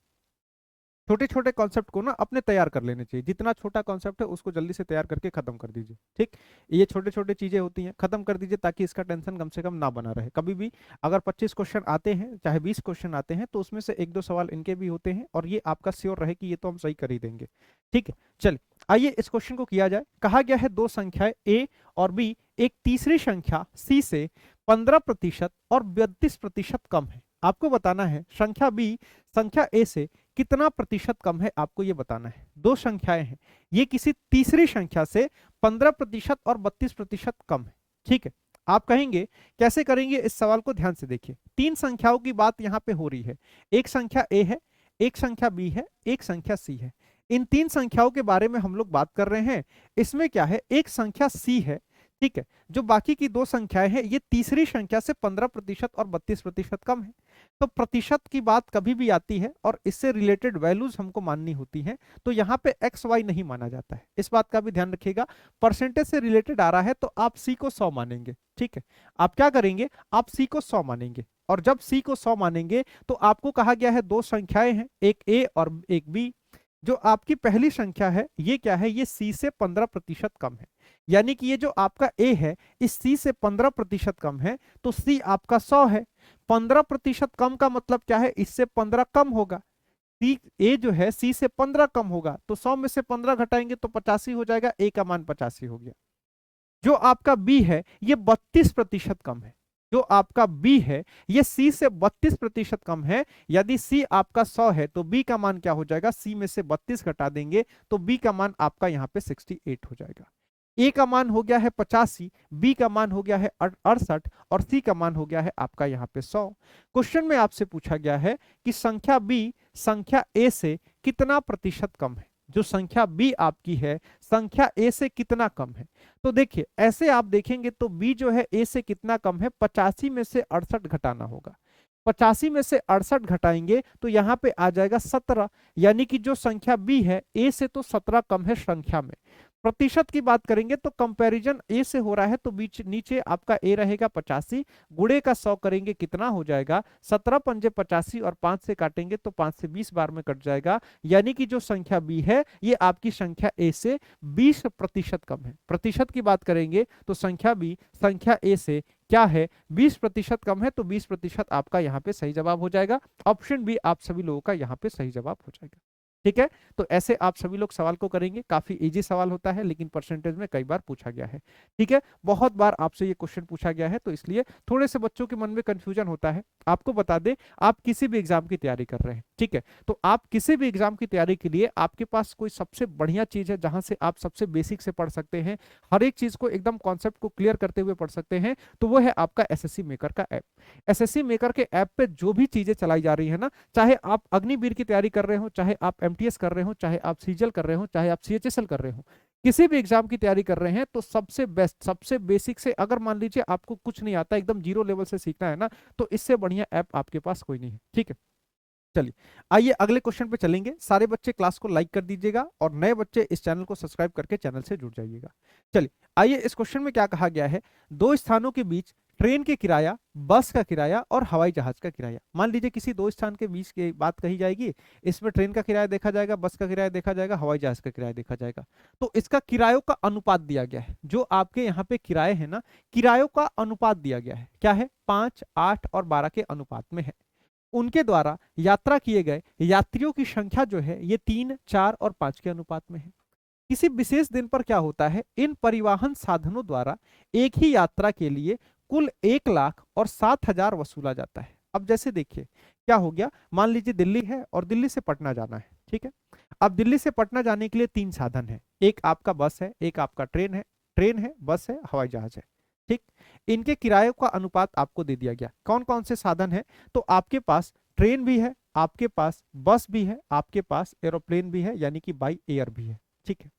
छोटे छोटे कॉन्सेप्ट को ना अपने तैयार कर लेने चाहिए, जितना छोटा कॉन्सेप्ट है उसको जल्दी से तैयार करके खत्म कर दीजिए। ठीक, ये छोटे छोटे चीजें होती हैं, खत्म कर दीजिए ताकि इसका टेंशन कम से कम ना बना रहे। कभी भी अगर 25 क्वेश्चन आते हैं, चाहे 20 क्वेश्चन आते हैं, तो उसमें से 1-2 सवाल इनके भी होते हैं, और ये आपका श्योर रहे कि ये तो हम सही कर ही देंगे। ठीक है, चलिए आइए इस क्वेश्चन को किया जाए। कहा गया है दो संख्याएं ए और बी एक तीसरी संख्या सी से 15% और 32% कम है। आपको बताना है संख्या बी संख्या ए से कितना प्रतिशत कम है, आपको ये बताना है। दो संख्याएं हैं, ये किसी तीसरी संख्या से 15% और 32% कम है। ठीक है, आप कहेंगे कैसे करेंगे, इस सवाल को ध्यान से देखिए। 3 संख्याओं की बात यहां पे हो रही है, एक संख्या ए है, एक संख्या बी है, एक संख्या सी है। इन 3 संख्याओं के बारे में हम लोग बात कर रहे हैं। इसमें क्या है, एक संख्या सी है, ठीक है, जो बाकी की 2 संख्याएं हैं ये तीसरी संख्या से 15% और 32% कम है। तो प्रतिशत की बात कभी भी आती है और इससे रिलेटेड वैल्यूज हमको माननी होती हैं, तो यहाँ पे एक्स वाई नहीं माना जाता है, इस बात का भी ध्यान रखिएगा। परसेंटेज से रिलेटेड आ रहा है तो आप सी को 100 मानेंगे। ठीक है, आप क्या करेंगे, आप सी को 100 मानेंगे, और जब सी को 100 मानेंगे तो आपको कहा गया है 2 संख्याएं हैं, एक ए और एक बी। जो आपकी पहली संख्या है ये क्या है, ये सी से 15% कम है, यानी कि ये जो आपका ए है इस सी से 15% कम है, तो सी आपका 100 है। 15% कम का मतलब क्या है, इससे 15 कम होगा। सी ए जो है सी से 15 कम होगा, तो 100 में से 15 घटाएंगे तो 85 हो जाएगा, ए का मान 85 हो गया। जो आपका बी है ये 32% कम है, जो आपका बी है ये सी से 32% कम है। यदि सी आपका 100 है तो बी का मान क्या हो जाएगा, सी में से 32 घटा देंगे तो बी का मान आपका यहाँ पे 68 हो जाएगा। ए का मान हो गया है 85, बी का मान हो गया है 68 और सी का मान हो गया है आपका यहाँ पे 100। क्वेश्चन में आपसे पूछा गया है कि संख्या बी संख्या ए से कितना प्रतिशत कम है। जो संख्या बी आपकी है संख्या ए से कितना कम है, तो देखिए ऐसे आप देखेंगे तो बी जो है ए से कितना कम है, 85 में से 68 घटाना होगा। 85 में से 68 घटाएंगे तो यहाँ पे आ जाएगा 17, यानी कि जो संख्या बी है ए से तो 17 कम है संख्या में। प्रतिशत की बात करेंगे तो कंपैरिजन ए से हो रहा है, तो बीच नीचे आपका ए रहेगा 85, गुणे का 100 करेंगे कितना हो जाएगा, 17 पंजे 85 और 5 से काटेंगे तो 5 से 20 बार में कट जाएगा, यानी कि जो संख्या बी है ये आपकी संख्या ए से 20% कम है। प्रतिशत की बात करेंगे तो संख्या बी संख्या ए से क्या है, 20% कम है, तो 20% आपका यहाँ पे सही जवाब हो जाएगा। ऑप्शन बी आप सभी लोगों का यहाँ पे सही जवाब हो जाएगा। ठीक है, तो ऐसे आप सभी लोग सवाल को करेंगे। काफी इजी सवाल होता है, लेकिन परसेंटेज में कई बार पूछा गया है। ठीक है, बहुत बार आपसे ये क्वेश्चन पूछा गया है, तो इसलिए थोड़े से बच्चों के मन में कंफ्यूजन होता है। आपको बता दें, आप किसी भी एग्जाम की तैयारी कर रहे हैं, ठीक है, तो आप किसी भी एग्जाम की तैयारी के लिए आपके पास कोई सबसे बढ़िया चीज है जहां से आप सबसे बेसिक से पढ़ सकते हैं, हर एक चीज को एकदम कॉन्सेप्ट को क्लियर करते हुए पढ़ सकते हैं, तो वो है आपका एसएससी मेकर का ऐप। एसएससी मेकर के ऐप पे जो भी चीजें चलाई जा रही है ना, चाहे आप अग्निवीर की तैयारी कर रहे हो, चाहे आप एमटीएस कर रहे हो, चाहे आप सीजीएल कर रहे हो, चाहे आप सीएचएसएल कर रहे हो, किसी भी एग्जाम की तैयारी कर रहे हैं, तो सबसे बेस्ट, सबसे बेसिक से अगर मान लीजिए आपको कुछ नहीं आता, एकदम जीरो लेवल से सीखना है ना, तो इससे बढ़िया ऐप आपके पास कोई नहीं है। ठीक है, चलिए आइए अगले क्वेश्चन पे चलेंगे। सारे बच्चे क्लास को लाइक कर दीजिएगा और नए बच्चे इस चैनल को सब्सक्राइब करके चैनल से जुड़ जाइएगा। चलिए आइए, इस क्वेश्चन में क्या कहा गया है, दो स्थानों के बीच ट्रेन के किराया, बस का किराया और हवाई जहाज का किराया। मान लीजिए किसी दो स्थान के बीच की बात कही जाएगी, इसमें ट्रेन का किराया देखा जाएगा, बस का किराया देखा जाएगा, हवाई जहाज का किराया देखा जाएगा। तो इसका किरायों का अनुपात दिया गया है, जो आपके यहाँ पे किराए हैं ना, किरायों का अनुपात दिया गया है। क्या है, 5, 8 और 12 के अनुपात में है। उनके द्वारा यात्रा किए गए यात्रियों की संख्या जो है ये 3, 4 और 5 के अनुपात में है। किसी विशेष दिन पर क्या होता है, इन परिवहन साधनों द्वारा एक ही यात्रा के लिए कुल 1,07,000 वसूला जाता है। अब जैसे देखिए क्या हो गया, मान लीजिए दिल्ली है और दिल्ली से पटना जाना है, ठीक है। अब दिल्ली से पटना जाने के लिए 3 साधन है, एक आपका बस है, एक आपका ट्रेन है, बस है, हवाई जहाज है। ठीक, इनके किराए का अनुपात आपको दे दिया गया। कौन कौन से साधन है, तो आपके पास ट्रेन भी है, आपके पास बस भी है, आपके पास एरोप्लेन भी है, यानी कि बाई एयर भी है। ठीक है,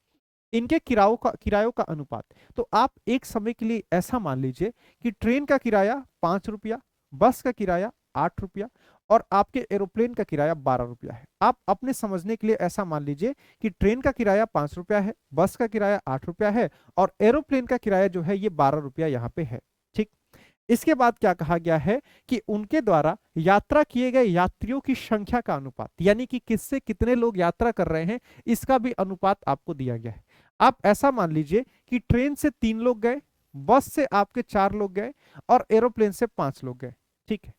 इनके किरायों का अनुपात, तो आप एक समय के लिए ऐसा मान लीजिए कि ट्रेन का किराया 5 रुपया, बस का किराया 8 रुपया और आपके एरोप्लेन का किराया 12 रुपया है। आप अपने समझने के लिए ऐसा मान लीजिए कि ट्रेन का किराया 5 रुपया है, बस का किराया 8 रुपया है और एरोप्लेन का किराया जो है ये 12 रुपया यहाँ पे है। ठीक, इसके बाद क्या कहा गया है कि उनके द्वारा यात्रा किए गए यात्रियों की संख्या का अनुपात, यानी कि किससे कितने लोग यात्रा कर रहे हैं, इसका भी अनुपात आपको दिया गया है। आप ऐसा मान लीजिए कि ट्रेन से 3 लोग गए, बस से आपके 4 लोग गए और एरोप्लेन से 5 लोग गए। ठीक है,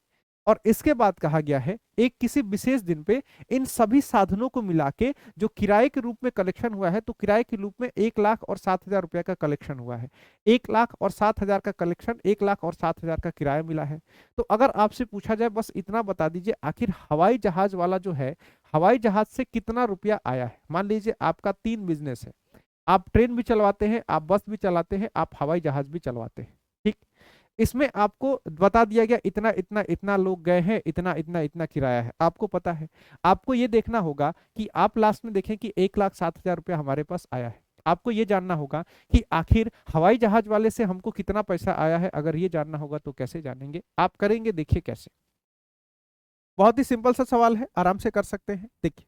और इसके बाद कहा गया है एक किसी विशेष दिन पे इन सभी साधनों को मिला के जो किराए के रूप में कलेक्शन हुआ है, तो किराए के रूप में 1,07,000 रुपया का कलेक्शन हुआ है। 1,07,000 का कलेक्शन, 1,07,000 का किराया मिला है। तो अगर आपसे पूछा जाए, बस इतना बता दीजिए, आखिर हवाई जहाज वाला जो है, हवाई जहाज से कितना रुपया आया है। मान लीजिए आपका 3 बिजनेस है, आप ट्रेन भी चलवाते हैं, आप बस भी चलाते हैं, आप हवाई जहाज भी चलवाते हैं। ठीक, इसमें आपको बता दिया गया इतना इतना इतना लोग गए हैं, इतना इतना इतना किराया है, आपको पता है। आपको ये देखना होगा कि आप लास्ट में देखें कि 1,07,000 रुपया हमारे पास आया है। आपको ये जानना होगा कि आखिर हवाई जहाज वाले से हमको कितना पैसा आया है। अगर ये जानना होगा तो कैसे जानेंगे, आप करेंगे, देखिए कैसे। बहुत ही सिंपल सा सवाल है, आराम से कर सकते हैं। देखिए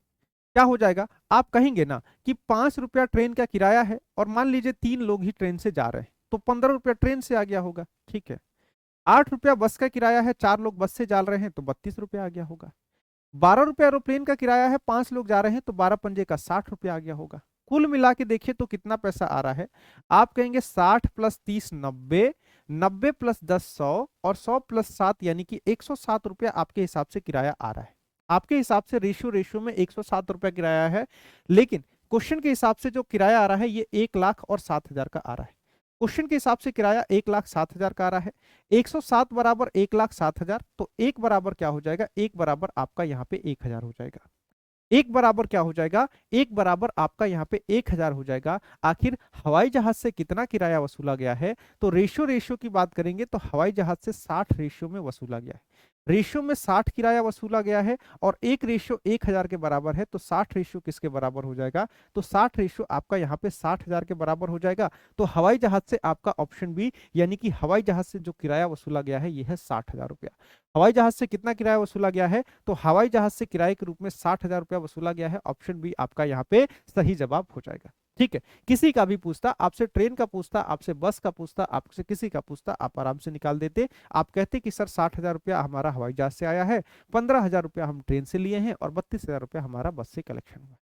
क्या हो जाएगा, आप कहेंगे ना कि 5 रुपया ट्रेन का किराया है और मान लीजिए 3 लोग ही ट्रेन से जा रहे हैं, तो 15 रुपया ट्रेन से आ गया होगा। ठीक है, 8 रुपया बस का किराया है, 4 लोग बस से जा रहे हैं तो 32 रुपया आ गया होगा। 12 रुपया एरोप्लेन का किराया है, 5 लोग जा रहे हैं तो 12 पंजे का 60 रुपया आ गया होगा। कुल मिला के देखिए तो कितना पैसा आ रहा है। आप कहेंगे 60 + 30 90, 90 + 10 100 और 100 + 7 यानी कि 107 रुपया आपके हिसाब से किराया आ रहा है। आपके हिसाब से रेशियो में 107 रुपया किराया है, लेकिन क्वेश्चन के हिसाब से जो किराया आ रहा है ये 1,07,000 का आ रहा है। क्वेश्चन के हिसाब से किराया 1,07,000 का आ रहा है। 107 बराबर 1,07,000, तो एक बराबर क्या हो जाएगा, एक बराबर आपका यहाँ पे 1,000 हो जाएगा। एक बराबर क्या हो जाएगा, एक बराबर आपका यहाँ पे 1,000 हो जाएगा। आखिर हवाई जहाज से कितना किराया वसूला गया है, तो रेशियो की बात करेंगे तो हवाई जहाज से 60 रेशियो में वसूला गया है। रेशियो में 60 किराया वसूला गया है और एक रेशियो 1,000 के बराबर है, तो 60 रेशियो किसके बराबर हो जाएगा, तो 60 रेशियो आपका यहाँ पे 60,000 के बराबर हो जाएगा। तो हवाई जहाज से आपका ऑप्शन बी, यानी कि हवाई जहाज से जो किराया वसूला गया है यह है 60,000 रुपया। हवाई जहाज से कितना किराया वसूला गया है, तो हवाई जहाज से किराए के रूप में 60,000 रुपया वसूला गया है। ऑप्शन बी आपका यहाँ पे सही जवाब हो जाएगा। ठीक है, किसी का भी पूछता, आपसे ट्रेन का पूछता, आपसे बस का पूछता, आपसे किसी का पूछता, आप आराम से निकाल देते। आप कहते कि सर 60,000 रुपया हमारा हवाई जहाज से आया है, 15,000 रुपया हम ट्रेन से लिए हैं और 32,000 रुपया हमारा बस से कलेक्शन हुआ।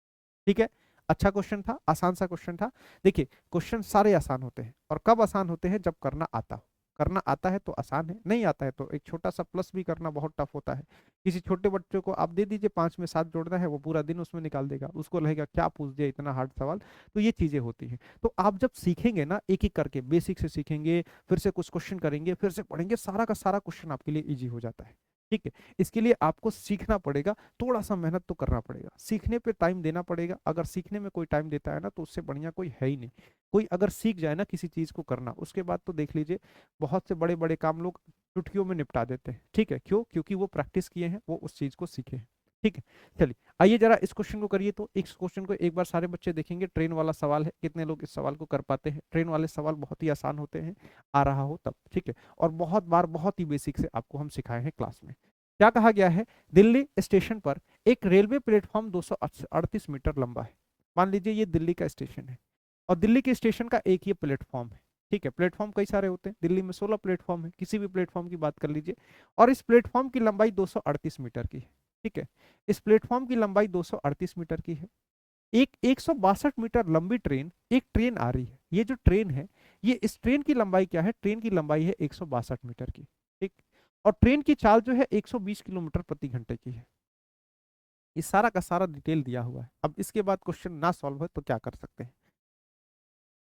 ठीक है, अच्छा क्वेश्चन था, आसान सा क्वेश्चन था। देखिए क्वेश्चन सारे आसान होते हैं, और कब आसान होते हैं, जब करना आता हो। करना आता है तो आसान है, नहीं आता है तो एक छोटा सा प्लस भी करना बहुत टफ होता है। किसी छोटे बच्चे को आप दे दीजिए 5 में 7 जोड़ना है, वो पूरा दिन उसमें निकाल देगा, उसको लगेगा क्या पूछ दिया इतना हार्ड सवाल। तो ये चीजें होती हैं। तो आप जब सीखेंगे ना, एक एक करके बेसिक से सीखेंगे, फिर से कुछ क्वेश्चन करेंगे, फिर से पढ़ेंगे, सारा का सारा क्वेश्चन आपके लिए इजी हो जाता है। ठीक है, इसके लिए आपको सीखना पड़ेगा, थोड़ा सा मेहनत तो करना पड़ेगा, सीखने पे टाइम देना पड़ेगा। अगर सीखने में कोई टाइम देता है ना, तो उससे बढ़िया कोई है ही नहीं। कोई अगर सीख जाए ना किसी चीज को करना, उसके बाद तो देख लीजिए बहुत से बड़े बड़े काम लोग चुटकियों में निपटा देते हैं। ठीक है, क्यों? क्योंकि वो प्रैक्टिस किए हैं, वो उस चीज को सीखे हैं। ठीक है, चलिए आइए जरा इस क्वेश्चन को करिए। तो इस क्वेश्चन को एक बार सारे बच्चे देखेंगे। ट्रेन वाला सवाल है, कितने लोग इस सवाल को कर पाते हैं? ट्रेन वाले सवाल बहुत ही आसान होते हैं, आ रहा हो तब। ठीक है, और बहुत बार बहुत ही बेसिक से आपको हम सिखाए हैं क्लास में। क्या कहा गया है? दिल्ली स्टेशन पर एक रेलवे प्लेटफॉर्म 238 मीटर लंबा है। मान लीजिए ये दिल्ली का स्टेशन है, और दिल्ली के स्टेशन का एक ये प्लेटफॉर्म है। ठीक है, प्लेटफॉर्म कई सारे होते हैं, दिल्ली में 16 प्लेटफॉर्म है, किसी भी प्लेटफॉर्म की बात कर लीजिए। और इस प्लेटफॉर्म की लंबाई 238 मीटर की है। ठीक है, इस प्लेटफॉर्म की लंबाई 238 मीटर की है। एक 162 मीटर लंबी ट्रेन, एक ट्रेन आ रही है। ये जो ट्रेन है, ये इस ट्रेन की लंबाई क्या है? ट्रेन की लंबाई है 162 मीटर की। ठीक, और ट्रेन की चाल जो है 120 किलोमीटर प्रति घंटे की है। ये सारा का सारा डिटेल दिया हुआ है। अब इसके बाद क्वेश्चन ना सॉल्व हो तो क्या कर सकते हैं?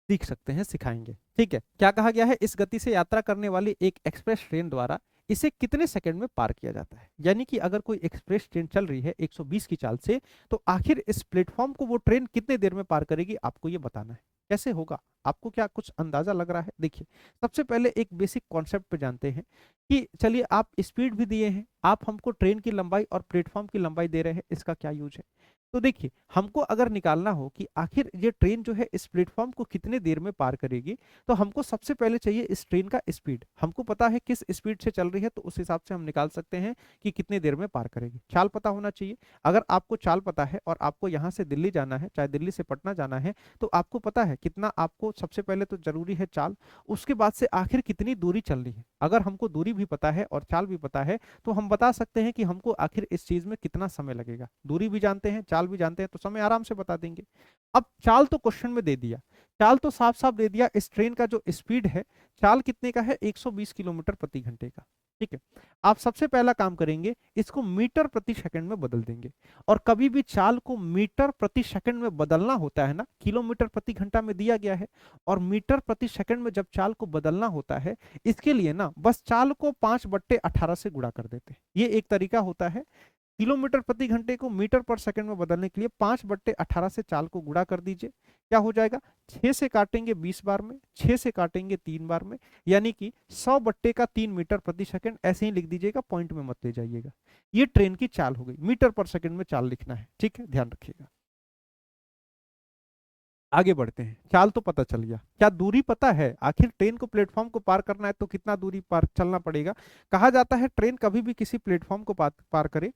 सीख सकते हैं, सिखाएंगे। ठीक है, क्या कहा गया है? इस गति से यात्रा करने वाली एक एक्सप्रेस ट्रेन द्वारा इसे कितने सेकंड में पार किया जाता है? यानी कि अगर कोई एक्सप्रेस ट्रेन चल रही है 120 की चाल से, तो आखिर इस प्लेटफॉर्म को वो ट्रेन कितने देर में पार करेगी, आपको ये बताना है। कैसे होगा? आपको क्या कुछ अंदाजा लग रहा है? देखिए, सबसे पहले एक बेसिक कॉन्सेप्ट पे जानते हैं कि चलिए आप स्पीड भी दिए हैं, आप हमको ट्रेन की लंबाई और प्लेटफॉर्म की लंबाई दे रहे हैं, इसका क्या यूज है? तो देखिए, हमको अगर निकालना हो कि आखिर ये ट्रेन जो है इस प्लेटफॉर्म को कितने देर में पार करेगी, तो हमको सबसे पहले चाहिए इस ट्रेन का स्पीड। हमको पता है किस स्पीड से चल रही है, तो उस हिसाब से हम निकाल सकते हैं कि कितने देर में पार करेगी। चाल पता होना चाहिए। अगर आपको चाल पता है और आपको यहाँ से दिल्ली जाना है, चाहे दिल्ली से पटना जाना है, तो आपको पता है कितना, आपको सबसे पहले तो जरूरी है चाल, उसके बाद से आखिर कितनी दूरी चलनी है। अगर हमको दूरी भी पता है और चाल भी पता है, तो हम बता सकते हैं कि हमको आखिर इस चीज में कितना समय लगेगा। दूरी भी जानते हैं, चाल भी जानते हैं, तो समय आराम से बता देंगे। अब चाल तो क्वेश्चन में दे दिया, चाल तो साफ साफ दे दिया। इस ट्रेन का जो स्पीड है, चाल कितने का है? 120 किलोमीटर प्रति घंटे का। ठीक है, आप सबसे पहला काम करेंगे, इसको मीटर प्रति सेकंड में बदल देंगे। और कभी भी चाल को मीटर प्रति सेकंड में बदलना होता है ना, किलोमीटर प्रति घंटा में दिया गया है, और मीटर प्रति सेकंड में जब चाल को बदलना होता है, इसके लिए ना बस चाल को 5/18 से गुणा कर देते हैं। ये एक तरीका होता है। किलोमीटर प्रति घंटे को मीटर पर सेकंड में बदलने के लिए 5/18 से चाल को गुणा कर दीजिए। क्या हो जाएगा? 6 से काटेंगे 20 बार में, 6 से काटेंगे 3 बार में, यानी कि 100/3 मीटर प्रति सेकंड। ऐसे ही लिख दीजिएगा, पॉइंट में मत ले जाइएगा। ये ट्रेन की चाल हो गई, मीटर पर सेकंड में चाल लिखना है। ठीक है, ध्यान रखिएगा। आगे बढ़ते हैं। चाल तो पता चल गया, क्या दूरी पता है? आखिर ट्रेन को प्लेटफॉर्म को पार करना है तो कितना दूरी पार चलना पड़ेगा? कहा जाता है ट्रेन कभी भी किसी प्लेटफॉर्म को पार करे,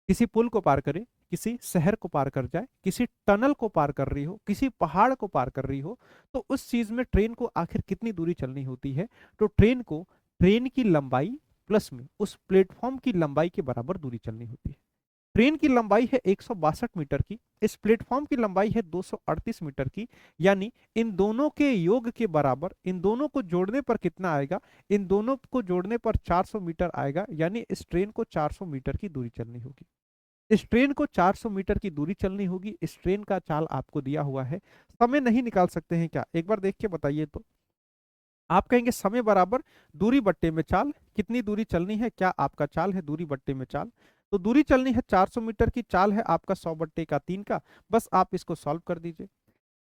किसी पुल को पार करे, किसी शहर को पार कर जाए, किसी टनल को पार कर रही हो, किसी पहाड़ को पार कर रही हो, तो उस चीज में ट्रेन को आखिर कितनी दूरी चलनी होती है? तो ट्रेन को ट्रेन की लंबाई प्लस में उस प्लेटफॉर्म की लंबाई के बराबर दूरी चलनी होती है। ट्रेन की लंबाई है 162 मीटर की, इस प्लेटफॉर्म की लंबाई है 238 मीटर की, यानी इन दोनों के योग के बराबर, इन दोनों को जोड़ने पर कितना आएगा? इन दोनों को जोड़ने पर 400 मीटर आएगा, यानी इस ट्रेन को 400 मीटर की दूरी चलनी होगी। इस ट्रेन को 400 मीटर की दूरी चलनी होगी। इस ट्रेन का चाल आपको दिया हुआ है। समय नहीं निकाल सकते हैं क्या? एक बार देख के बताइए तो। आप कहेंगे समय बराबर दूरी बट्टे में चाल। कितनी दूरी चलनी है? क्या आपका चाल है दूरी बट्टे में चाल, तो दूरी चलनी है 400 मीटर की, चाल है आपका 100/3 का। बस आप इसको सॉल्व कर दीजिए।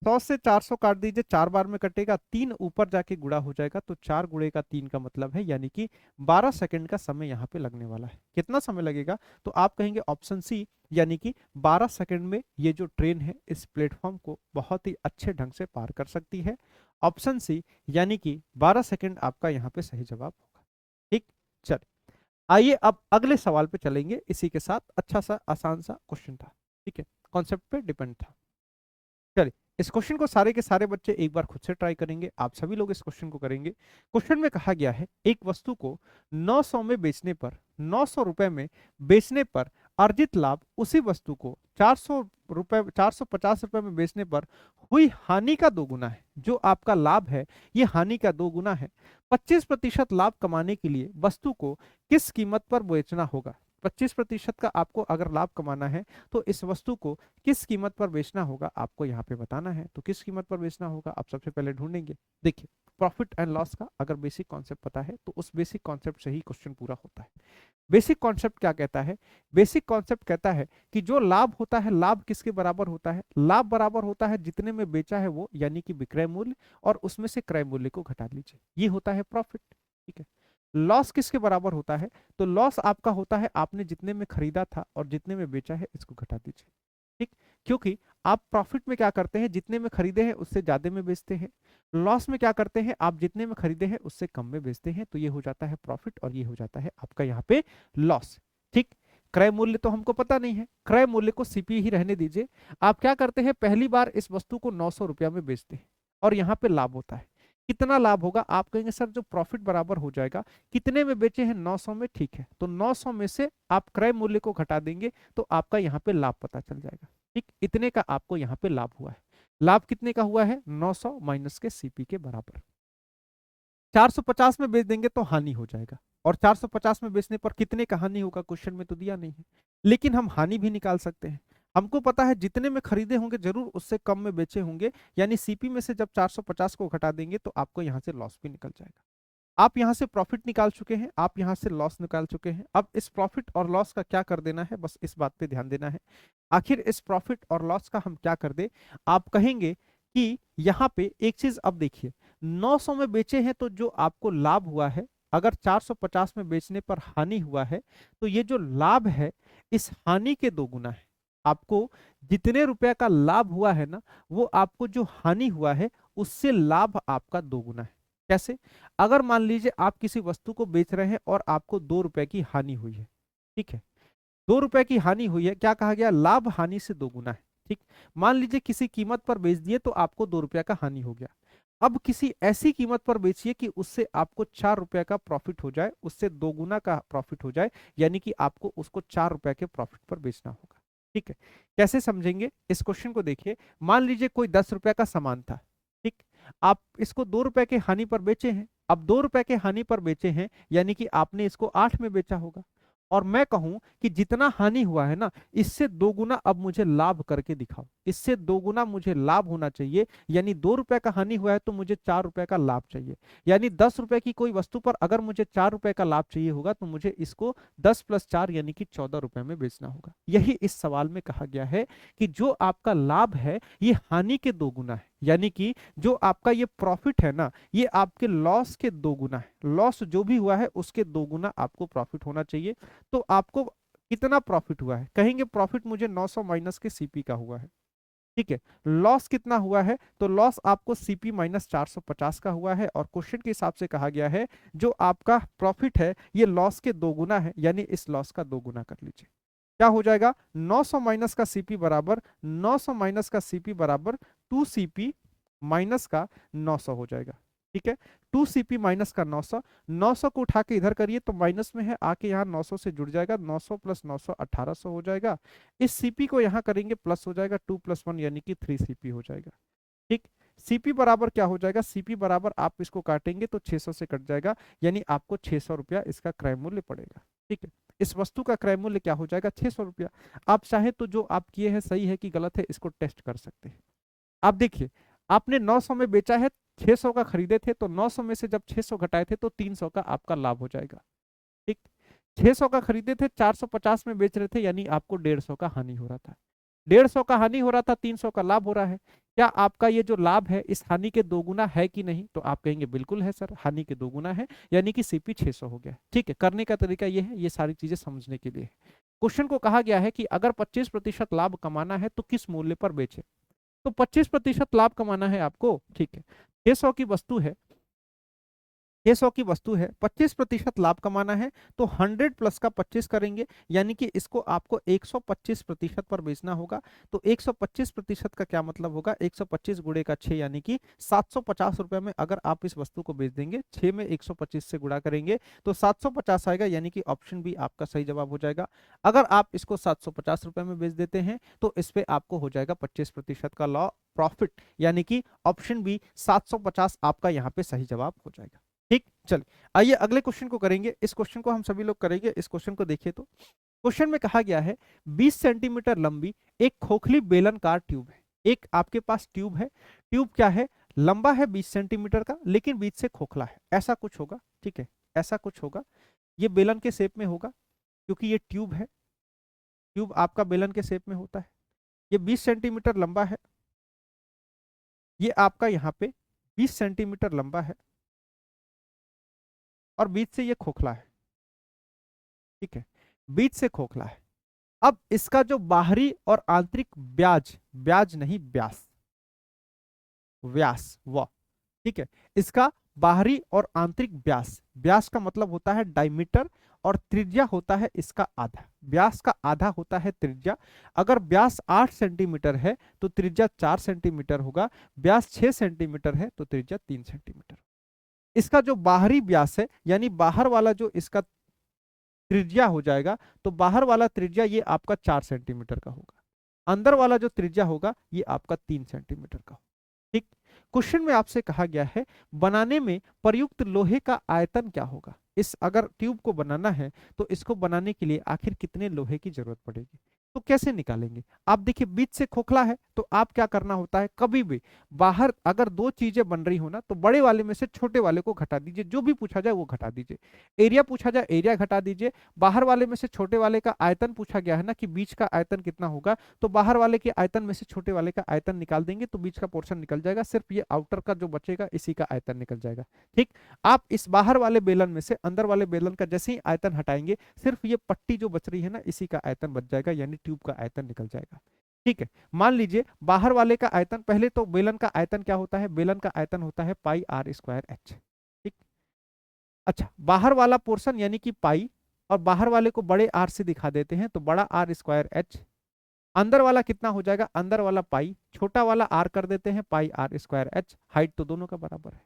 100 से 400 काट दीजिए, 4 बार में कटेगा, 3 ऊपर जाके गुणा हो जाएगा, तो 4 गुणे का 3 का मतलब है, यानी कि 12 सेकंड का समय यहाँ पे लगने वाला है। कितना समय लगेगा? तो आप कहेंगे ऑप्शन सी, यानी कि 12 सेकंड में ये जो ट्रेन है इस प्लेटफॉर्म को बहुत ही अच्छे ढंग से पार कर सकती है। ऑप्शन सी, यानी कि 12 सेकंड आपका यहाँ पे सही जवाब होगा। ठीक, चलिए आइए अब अगले सवाल पे चलेंगे। इसी के साथ अच्छा सा आसान सा क्वेश्चन था। ठीक है, कॉन्सेप्ट पे डिपेंड था। चलिए इस क्वेश्चन को सारे के सारे बच्चे एक बार खुद से ट्राई करेंगे। आप सभी लोग इस क्वेश्चन को करेंगे। क्वेश्चन में कहा गया है एक वस्तु को 900 में बेचने पर, 900 रुपए में बेचने पर अर्जित लाभ उसी वस्तु को 450 रुपए में बेचने पर हुई हानि का दोगुना है। जो आपका लाभ है ये हानि का दोगुना है। 25% लाभ कमाने के लिए वस्तु को किस कीमत पर बेचना होगा? 25% का आपको अगर लाभ कमाना है तो इस वस्तु को किस कीमत पर बेचना होगा आपको यहाँ पे बताना है। तो किस कीमत पर बेचना होगा आप सबसे पहले ढूंढेंगे। देखिए, प्रॉफिट एंड लॉस का अगर बेसिक कॉन्सेप्ट पता है तो उस बेसिक कॉन्सेप्ट से ही क्वेश्चन पूरा होता है। बेसिक कॉन्सेप्ट क्या कहता है? बेसिक कॉन्सेप्ट कहता है कि जो लाभ होता है, लाभ किसके बराबर होता है? लाभ बराबर होता है जितने में बेचा है वो, यानी कि विक्रय मूल्य, और उसमें से क्रय मूल्य को घटा लीजिए, ये होता है प्रॉफिट। ठीक है। लॉस किसके बराबर होता है? तो लॉस आपका होता है आपने जितने में खरीदा था और जितने में बेचा है इसको घटा दीजिए। ठीक, क्योंकि आप प्रॉफिट में क्या करते हैं, जितने में खरीदे हैं उससे ज्यादा में बेचते हैं। लॉस में क्या करते हैं, आप जितने में खरीदे हैं उससे कम में बेचते हैं। तो ये हो जाता है प्रॉफिट और ये हो जाता है आपका यहाँ पे लॉस। ठीक, क्रय मूल्य तो हमको पता नहीं है, क्रय मूल्य को सीपी ही रहने दीजिए। आप क्या करते हैं, पहली बार इस वस्तु को 900 रुपया में बेचते हैं और यहाँ पे लाभ होता है। कितना लाभ होगा? आप कहेंगे सर जो प्रॉफिट बराबर हो जाएगा, कितने में बेचे हैं? 900 में। ठीक है, तो 900 में से आप क्रय मूल्य को घटा देंगे तो आपका यहाँ पे लाभ पता चल जाएगा। ठीक, इतने का आपको यहाँ पे लाभ हुआ है। लाभ कितने का हुआ है? 900 माइनस के सीपी के बराबर। 450 में बेच देंगे तो हानि हो जाएगा, और 450 में बेचने पर कितने का हानि होगा क्वेश्चन में तो दिया नहीं है, लेकिन हम हानि भी निकाल सकते हैं। हमको पता है जितने में खरीदे होंगे जरूर उससे कम में बेचे होंगे, यानी सीपी में से जब 450 को घटा देंगे तो आपको यहाँ से लॉस भी निकल जाएगा। आप यहाँ से प्रॉफिट निकाल चुके हैं, आप यहाँ से लॉस निकाल चुके हैं। अब इस प्रॉफिट और लॉस का क्या कर देना है, बस इस बात पे ध्यान देना है। आखिर इस प्रॉफिट और लॉस का हम क्या कर दे? आप कहेंगे कि यहाँ पे एक चीज अब देखिए, 900 में बेचे हैं तो जो आपको लाभ हुआ है, अगर 450 में बेचने पर हानि हुआ है तो ये जो लाभ है इस हानि के दो गुना है। आपको जितने रुपए का लाभ हुआ है ना, वो आपको जो हानि हुआ है उससे लाभ आपका दो गुना है। कैसे? अगर मान लीजिए आप किसी वस्तु को बेच रहे हैं और आपको 2 रुपए की हानि हुई है। ठीक है, 2 रुपए की हानि हुई है, क्या कहा गया? लाभ हानि से दो गुना है। ठीक, मान लीजिए किसी कीमत पर बेच दिए तो आपको 2 रुपए का हानि हो गया। अब किसी ऐसी कीमत पर बेचिए कि उससे आपको 4 रुपए का प्रॉफिट हो जाए, उससे दो गुना का प्रॉफिट हो जाए, यानी कि आपको उसको 4 रुपए के प्रॉफिट पर बेचना होगा। ठीक है, कैसे समझेंगे इस क्वेश्चन को? देखिए, मान लीजिए कोई 10 रुपए का सामान था। ठीक, आप इसको 2 रुपए के हानि पर बेचे हैं। अब 2 रुपए के हानि पर बेचे हैं यानी कि आपने इसको 8 में बेचा होगा, और मैं कहूं कि जितना हानि हुआ है ना, इससे दो गुना अब मुझे लाभ करके दिखाओ, इससे दो गुना मुझे लाभ होना चाहिए। यानी 2 रुपए का हानि हुआ है तो मुझे 4 रुपए का लाभ चाहिए। यानी 10 रुपए की कोई वस्तु पर अगर मुझे 4 रुपए का लाभ चाहिए होगा तो मुझे इसको 10 + 4 यानी कि 14 रुपए में बेचना होगा। यही इस सवाल में कहा गया है कि जो आपका लाभ है ये हानि के दो गुना है, यानी कि जो आपका ये प्रॉफिट है ना, ये आपके लॉस के दो गुना है। लॉस जो भी हुआ है उसके दो गुना आपको प्रॉफिट होना चाहिए। तो आपको कितना प्रॉफिट हुआ है? कहेंगे प्रॉफिट मुझे 900 माइनस के सीपी का हुआ है। ठीक है, लॉस कितना हुआ है? तो लॉस आपको सीपी माइनस 450 का हुआ है, और क्वेश्चन के हिसाब से कहा गया है जो आपका प्रॉफिट है ये लॉस के दो गुना है, यानी इस लॉस का दो गुना कर लीजिए। क्या हो जाएगा? 900 माइनस का सीपी बराबर 900 माइनस का सीपी बराबर 2 सीपी माइनस का 900 हो जाएगा। ठीक है, 2 सीपी माइनस का 900, 900 को उठा के इधर करिए तो माइनस में है, आके यहाँ 900 से जुड़ जाएगा, 900 + 900 1800 हो जाएगा। इस सीपी को यहाँ करेंगे प्लस हो जाएगा, 2 + 1 यानी कि 3 सीपी हो जाएगा। ठीक, सीपी बराबर क्या हो जाएगा? सीपी बराबर आप इसको काटेंगे तो 600 से कट जाएगा, यानी आपको 600 रुपया इसका क्रय मूल्य पड़ेगा। ठीक है, इस वस्तु का क्रय मूल्य क्या हो जाएगा? 600 रुपया। आप चाहे तो जो आप किए हैं सही है कि गलत है इसको टेस्ट कर सकते हैं। आप देखिए, आपने 900 में बेचा है, 600 का खरीदे थे, तो 900 में से जब 600 घटाए थे तो 300 का आपका लाभ हो जाएगा। ठीक, 600 का खरीदे थे, 450 में बेच रहे थे, यानी आपको 150 का हानि हो रहा था। 150 का हानि हो रहा था, 300 का लाभ हो रहा है। क्या आपका ये जो लाभ है इस हानि के दो गुना है कि नहीं? तो आप कहेंगे बिल्कुल है सर, हानि के दो गुना है, यानी कि सीपी 600 हो गया। ठीक है, करने का तरीका ये है, ये सारी चीजें समझने के लिए। क्वेश्चन को कहा गया है कि अगर 25% लाभ कमाना है तो किस मूल्य पर बेचे? तो 25% लाभ कमाना है आपको। ठीक है, 600 की वस्तु है, 600 की वस्तु है, 25% लाभ कमाना है, तो 100 प्लस का 25 करेंगे, यानी कि इसको आपको 125% पर बेचना होगा। तो 125% का क्या मतलब होगा, 125 गुणे का 6 यानी कि 750 रुपए में अगर आप इस वस्तु को बेच देंगे, 6 में 125 से गुणा करेंगे तो 750 आएगा, यानी कि ऑप्शन बी आपका सही जवाब हो जाएगा। अगर आप इसको 750 रुपए में बेच देते हैं तो इस पे आपको हो जाएगा 25% का लॉ प्रॉफिट, यानी कि ऑप्शन बी 750 आपका यहाँ पे सही जवाब हो जाएगा। ठीक, चलिए आइए अगले क्वेश्चन को करेंगे। इस क्वेश्चन को हम सभी लोग करेंगे। इस क्वेश्चन को देखिए तो क्वेश्चन में कहा गया है 20 सेंटीमीटर लंबी एक खोखली बेलनकार ट्यूब है। एक आपके पास ट्यूब है, ट्यूब क्या है, लंबा है 20 सेंटीमीटर का, लेकिन बीच से खोखला है, ऐसा कुछ होगा। ठीक है, ऐसा कुछ होगा, ये बेलन के शेप में होगा, क्योंकि ये ट्यूब है, ट्यूब आपका बेलन के शेप में होता है। ये 20 सेंटीमीटर लंबा है, ये आपका यहाँ पे 20 सेंटीमीटर लंबा है और बीच से ये खोखला है। ठीक है, बीच से खोखला है। अब इसका जो बाहरी और आंतरिक ब्याज, ब्याज नहीं व्यास, व्यास व, ठीक है, इसका बाहरी और आंतरिक व्यास, व्यास का मतलब होता है डायमीटर और त्रिज्या होता है इसका आधा, व्यास का आधा होता है त्रिज्या। अगर व्यास 8 सेंटीमीटर है तो त्रिज्या 4 सेंटीमीटर होगा, व्यास 6 सेंटीमीटर है तो त्रिज्या 3 सेंटीमीटर। इसका जो बाहरी व्यास है, यानी बाहर वाला जो इसका त्रिज्या हो जाएगा, तो बाहर वाला त्रिज्या ये आपका 4 सेंटीमीटर का होगा, अंदर वाला जो त्रिज्या होगा ये आपका 3 सेंटीमीटर का होगा। ठीक, क्वेश्चन में आपसे कहा गया है बनाने में प्रयुक्त लोहे का आयतन क्या होगा। इस अगर ट्यूब को बनाना है तो इसको बनाने के लिए आखिर कितने लोहे की जरूरत पड़ेगी, तो कैसे निकालेंगे। आप देखिए बीच से खोखला है, तो आप क्या करना होता है, कभी भी बाहर अगर दो चीजें बन रही हो ना, तो बड़े वाले में से छोटे वाले को घटा दीजिए, जो भी पूछा जाए वो घटा दीजिए। एरिया पूछा जाए एरिया घटा दीजिए, बाहर वाले में से छोटे वाले का आयतन पूछा गया है ना कि बीच का आयतन कितना होगा, तो बाहर वाले के आयतन में से छोटे वाले का आयतन निकाल देंगे तो बीच का पोर्शन निकल जाएगा, सिर्फ ये आउटर का जो बचेगा इसी का आयतन निकल जाएगा। ठीक, आप इस बाहर वाले बेलन में से अंदर वाले बेलन का जैसे ही आयतन हटाएंगे, सिर्फ ये पट्टी जो बच रही है ना इसी का आयतन बच जाएगा, यानी ट्यूब का आयतन निकल जाएगा। ठीक है, मान लीजिए बाहर वाले का आयतन, पहले तो बेलन का आयतन क्या होता है, बेलन का आयतन होता है पाई आर स्क्वायर एच। ठीक, अच्छा बाहर वाला पोर्शन यानी कि पाई, और बाहर वाले को बड़े आर से दिखा देते हैं तो बड़ा आर स्क्वायर एच, अंदर वाला कितना हो जाएगा, अंदर वाला पाई, छोटा वाला आर कर देते हैं पाई आर स्क्वायर एच, हाइट तो दोनों का बराबर है।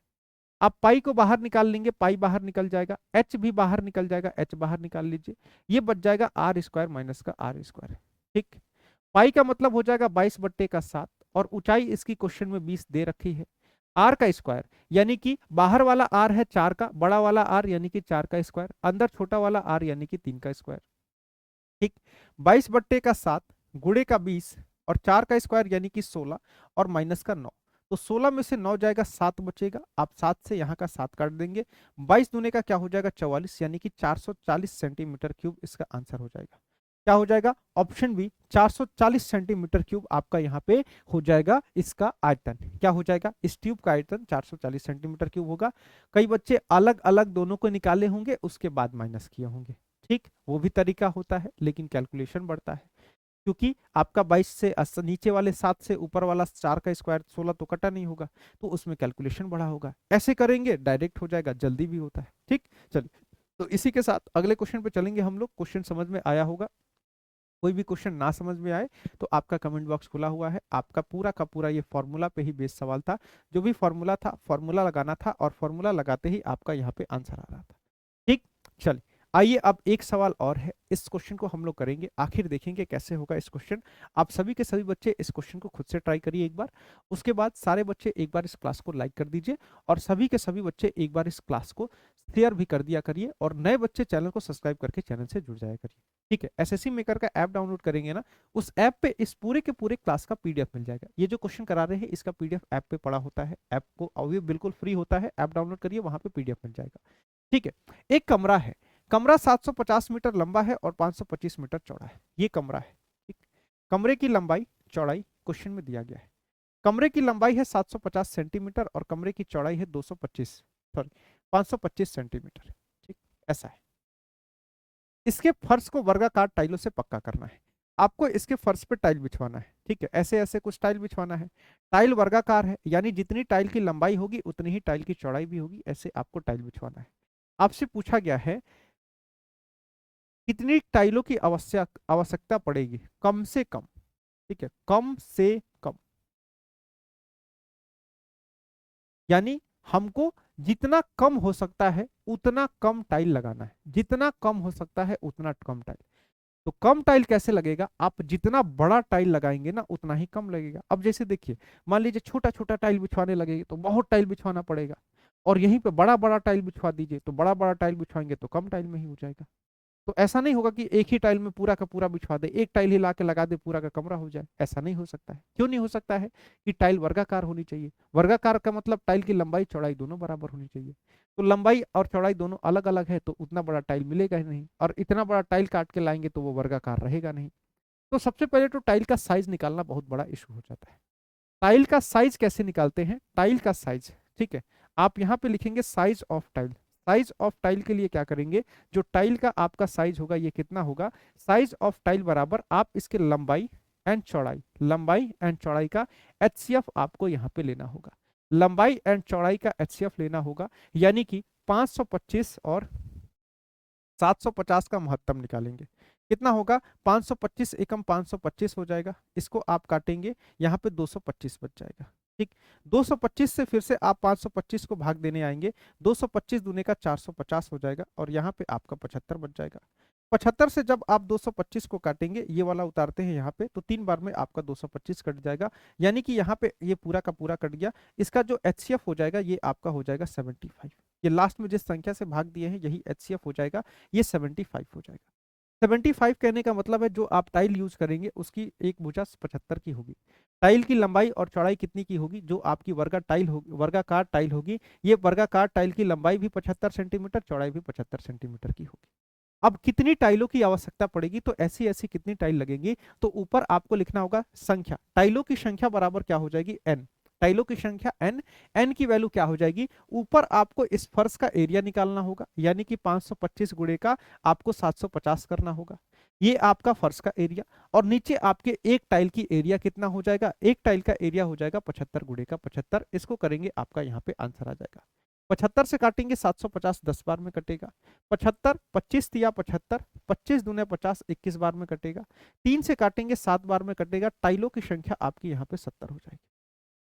आप पाई को बाहर निकाल लेंगे, पाई बाहर निकल जाएगा, एच भी बाहर निकल जाएगा, एच बाहर निकाल लीजिए, ये बच जाएगा आर स्क्वायर माइनस का आर स्क्वायर। ठीक, पाई का मतलब हो जाएगा 22/7, और ऊंचाई इसकी क्वेश्चन में 20 दे रखी है। आर का स्क्वायर यानी कि बाहर वाला आर है 4 का, बड़ा वाला आर यानी कि 4 का स्क्वायर, अंदर छोटा वाला आर यानी कि 3 का स्क्वायर। ठीक, 22/7 गुणे का 20 और 4 का स्क्वायर यानी कि 16 और माइनस का 9, तो 16 में से 9 जाएगा, 7 बचेगा, आप 7 से यहाँ का 7 काट देंगे, 22 दूने का क्या हो जाएगा 44, यानी कि 440 सेंटीमीटर क्यूब इसका आंसर हो जाएगा। क्या हो जाएगा, ऑप्शन बी 440 सेंटीमीटर क्यूब आपका यहाँ पे हो जाएगा इसका आयतन। क्या हो जाएगा, इस ट्यूब का आयतन 440 सेंटीमीटर क्यूब होगा। कई बच्चे अलग अलग दोनों को निकाले होंगे उसके बाद माइनस किए होंगे, ठीक, वो भी तरीका होता है, लेकिन कैलकुलेशन बढ़ता है, क्योंकि आपका 22 से नीचे वाले 7 से ऊपर वाला 4 का स्क्वायर 16 तो कटा नहीं होगा, तो उसमें कैलकुलेशन बढ़ा होगा। ऐसे करेंगे डायरेक्ट हो जाएगा, जल्दी भी होता है। ठीक, चलिए तो इसी के साथ अगले क्वेश्चन पे चलेंगे हम लोग। क्वेश्चन समझ में आया होगा, कोई भी क्वेश्चन ना समझ में आए तो आपका कमेंट बॉक्स खुला हुआ है। आपका पूरा का पूरा ये फॉर्मूला पे ही बेस्ड सवाल था, जो भी फॉर्मूला था फॉर्मूला लगाना था, और फॉर्मूला लगाते ही आपका यहाँ पे आंसर आ रहा था। ठीक, चलिए आइए अब एक सवाल और है, इस क्वेश्चन को हम लोग करेंगे, आखिर देखेंगे कैसे होगा इस क्वेश्चन। आप सभी के सभी बच्चे इस क्वेश्चन को खुद से ट्राई करिए एक बार, उसके बाद सारे बच्चे एक बार इस क्लास को लाइक कर दीजिए, और सभी के सभी बच्चे एक बार इस क्लास को शेयर भी कर दिया करिए, और नए बच्चे चैनल को सब्सक्राइब करके चैनल से जुड़ जाया करिए। ठीक है, एसएससी मेकर का ऐप डाउनलोड करेंगे ना, उस ऐप पे इस पूरे के पूरे क्लास का पीडीएफ मिल जाएगा। ये जो क्वेश्चन करा रहे हैं इसका पीडीएफ ऐप पे पड़ा होता है, ऐप को अभी बिल्कुल फ्री होता है, ऐप डाउनलोड करिए, वहां पे पीडीएफ मिल जाएगा। ठीक है, एक कमरा है, कमरा 750 मीटर लंबा है और 525 मीटर चौड़ा है, ये कमरा है। ठीक, कमरे की लंबाई चौड़ाई क्वेश्चन में दिया गया है। कमरे की लंबाई है 750 सेंटीमीटर और कमरे की चौड़ाई है 525 सेंटीमीटर। ठीक, ऐसा है। इसके फर्श को वर्गाकार टाइलों से पक्का करना है। आपको इसके फर्श पे टाइल बिछवाना है, ठीक है, ऐसे ऐसे कुछ टाइल बिछवाना है। टाइल वर्गाकार है, यानी जितनी टाइल की लंबाई होगी उतनी ही टाइल की चौड़ाई भी होगी, ऐसे आपको टाइल बिछवाना है। आपसे पूछा गया है कितनी टाइलों की आवश्यकता पड़ेगी, कम से कम, ठीक है, कम से कम, यानी हमको जितना कम हो सकता है उतना कम टाइल लगाना है, जितना कम हो सकता है उतना कम टाइल। तो कम टाइल कैसे लगेगा, आप जितना बड़ा टाइल लगाएंगे ना उतना ही कम लगेगा। अब जैसे देखिए, मान लीजिए छोटा छोटा टाइल बिछवाने लगेगा तो बहुत टाइल बिछवाना पड़ेगा, और यहीं पे बड़ा बड़ा टाइल बिछवा दीजिए तो बड़ा बड़ा टाइल बिछवाएंगे तो कम टाइल में ही हो जाएगा। तो ऐसा नहीं होगा कि एक ही टाइल में पूरा का पूरा बिछवा दे, एक टाइल ही ला के लगा दे पूरा का कमरा हो जाए, ऐसा नहीं हो सकता है। क्यों नहीं हो सकता है, कि टाइल वर्गाकार होनी चाहिए। वर्गाकार का मतलब टाइल की लंबाई चौड़ाई दोनों बराबर होनी चाहिए। तो लंबाई और चौड़ाई दोनों अलग अलग है तो उतना बड़ा टाइल मिलेगा ही नहीं, और इतना बड़ा टाइल काट के लाएंगे तो वो वर्गाकार रहेगा नहीं। तो सबसे पहले तो टाइल का साइज निकालना बहुत बड़ा इशू हो जाता है। टाइल का साइज कैसे निकालते हैं, टाइल का साइज, ठीक है, आप यहाँ पे लिखेंगे size of tile. Size of tile के लिए क्या करेंगे, जो टाइल का आपका साइज होगा ये कितना होगा, साइज ऑफ टाइल बराबर आप इसके लंबाई एंड चौड़ाई, लंबाई एंड चौड़ाई का एचसीएफ आपको यहाँ पे लेना होगा। लंबाई एंड चौड़ाई का एचसीएफ लेना होगा, यानी कि 525 और 750 का महत्तम निकालेंगे। कितना होगा, 525 एकम 525 हो जाएगा, इसको आप काटेंगे, यहाँ पे 225 बच जाएगा। ठीक, 225 से फिर से आप 525 को भाग देने आएंगे, 225 दूने का 450 हो जाएगा, और यहाँ पे आपका 75 बच जाएगा। 75 से जब आप 225 को काटेंगे, ये वाला उतारते हैं यहाँ पे, तो 3 बार में आपका 225 कट जाएगा, यानी कि यहाँ पे ये पूरा का पूरा कट गया। इसका जो एचसीएफ हो जाएगा ये आपका हो जाएगा 75। ये लास्ट में जिस संख्या से भाग दिए हैं यही एचसीएफ हो जाएगा, ये 75 हो जाएगा। 75 कहने का मतलब है जो आप टाइल यूज करेंगे उसकी एक भुजा 75 की होगी। टाइल की लंबाई और चौड़ाई कितनी की होगी, जो आपकी वर्गाकार टाइल होगी, ये वर्गाकार टाइल की लंबाई भी 75 सेंटीमीटर, चौड़ाई भी 75 सेंटीमीटर की होगी। अब कितनी टाइलों की आवश्यकता पड़ेगी, तो ऐसी ऐसी कितनी टाइल लगेंगी, तो ऊपर आपको लिखना होगा संख्या, टाइलों की संख्या बराबर क्या हो जाएगी, एन, टाइलों की संख्या एन। एन की वैल्यू क्या हो जाएगी, ऊपर आपको इस फर्श का एरिया निकालना होगा, यानी कि 525 गुणे का आपको 750 करना होगा, ये आपका फर्श का एरिया। और नीचे आपके एक टाइल की एरिया कितना हो जाएगा, एक टाइल का एरिया हो जाएगा 75 गुणे का 75, इसको करेंगे आपका यहाँ पे आंसर आ जाएगा। 75 से काटेंगे 750 10 बार में कटेगा, 75 25 दिया 75, 25 दूने 50 21 बार में कटेगा, 3 से काटेंगे 7 बार में कटेगा, टाइलों की संख्या आपकी यहाँ पे 70 हो जाएगी।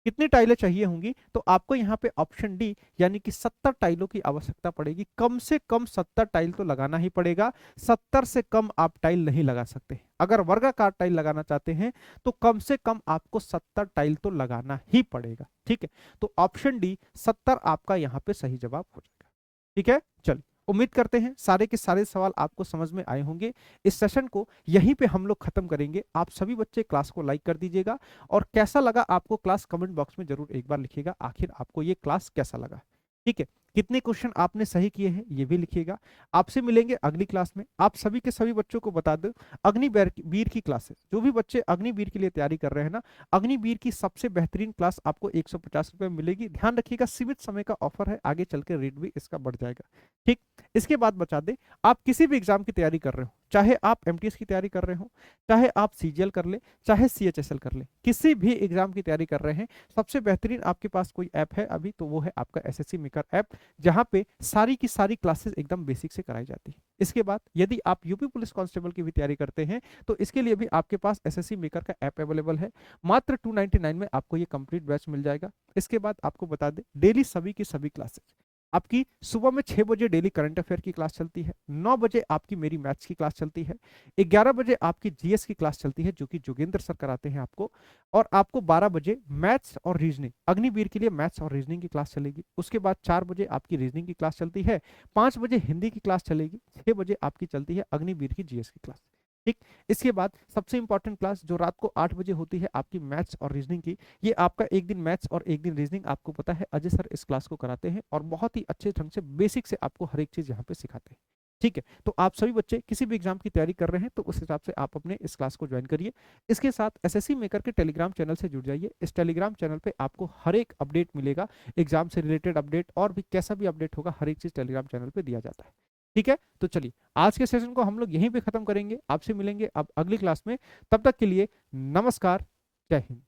कितनी टाइलें चाहिए होंगी, तो आपको यहाँ पे ऑप्शन डी यानी कि 70 टाइलों की आवश्यकता पड़ेगी। कम से कम 70 टाइल तो लगाना ही पड़ेगा, 70 से कम आप टाइल नहीं लगा सकते। अगर वर्गाकार टाइल लगाना चाहते हैं तो कम से कम आपको 70 टाइल तो लगाना ही पड़ेगा, ठीक है। तो ऑप्शन डी 70 आपका यहाँ पे सही जवाब हो जाएगा, ठीक है। चलिए, उम्मीद करते हैं सारे के सारे सवाल आपको समझ में आए होंगे। इस सेशन को यहीं पे हम लोग खत्म करेंगे। आप सभी बच्चे क्लास को लाइक कर दीजिएगा, और कैसा लगा आपको क्लास कमेंट बॉक्स में जरूर एक बार लिखिएगा, आखिर आपको ये क्लास कैसा लगा, ठीक है। कितने क्वेश्चन आपने सही किए हैं ये भी लिखिएगा। आपसे मिलेंगे अगली क्लास में। आप सभी के सभी बच्चों को बता दो, अग्निवीर की क्लासेस, जो भी बच्चे अग्निवीर के लिए तैयारी कर रहे हैं ना, अग्निवीर की सबसे बेहतरीन क्लास आपको 150 रुपये में मिलेगी। ध्यान रखिएगा, सीमित समय का ऑफर है, आगे चल के रेट भी इसका बढ़ जाएगा, ठीक। इसके बाद बता दें, आप किसी भी एग्जाम की तैयारी कर रहे हो, चाहे आप एमटीएस की तैयारी कर रहे हो, चाहे आप सीजीएल कर ले, चाहे सीएचएसएल कर ले, किसी भी एग्जाम की तैयारी कर रहे हैं, सबसे बेहतरीन आपके पास कोई ऐप है अभी तो वो है आपका एसएससी मेकर ऐप, जहां पे सारी की सारी क्लासेस एकदम बेसिक से कराई जाती है। इसके बाद यदि आप यूपी पुलिस कांस्टेबल की भी तैयारी करते हैं तो इसके लिए भी आपके पास एसएससी मेकर का ऐप अवेलेबल है। मात्र 299 में आपको ये कंप्लीट बैच मिल जाएगा। इसके बाद आपको बता दें, डेली सभी की सभी क्लासेस आपकी सुबह में 6 बजे डेली करंट अफेयर की क्लास चलती है, 9 बजे आपकी मेरी मैथ्स की क्लास चलती है, 11 बजे आपकी जीएस की क्लास चलती है जो कि जोगेंद्र सर कराते हैं आपको, और आपको 12 बजे मैथ्स और रीजनिंग, अग्निवीर के लिए मैथ्स और रीजनिंग की क्लास चलेगी। उसके बाद 4 बजे आपकी रीजनिंग की क्लास चलती है, 5 बजे हिंदी की क्लास चलेगी, 6 बजे आपकी चलती है अग्निवीर की जीएस की क्लास, ठीक। इसके बाद सबसे इंपॉर्टेंट क्लास जो रात को 8 बजे होती है आपकी मैथ्स और रीजनिंग की, ये आपका एक दिन मैथ्स और एक दिन रीजनिंग, आपको पता है अजय सर इस क्लास को कराते हैं और बहुत ही अच्छे ढंग से बेसिक से आपको हर एक चीज यहाँ पे सिखाते हैं, ठीक है। तो आप सभी बच्चे किसी भी एग्जाम की तैयारी कर रहे हैं तो उस हिसाब से आप अपने इस क्लास को ज्वाइन करिए। इसके साथ एसएससी मेकर के टेलीग्राम चैनल से जुड़ जाइए। इस टेलीग्राम चैनल पे आपको हर एक अपडेट मिलेगा, एग्जाम से रिलेटेड अपडेट और भी कैसा भी अपडेट होगा, हर एक चीज टेलीग्राम चैनल पे दिया जाता है, ठीक है, तो चलिए आज के सेशन को हम लोग यहीं पे खत्म करेंगे। आपसे मिलेंगे अब अगली क्लास में। तब तक के लिए नमस्कार, जय हिंद।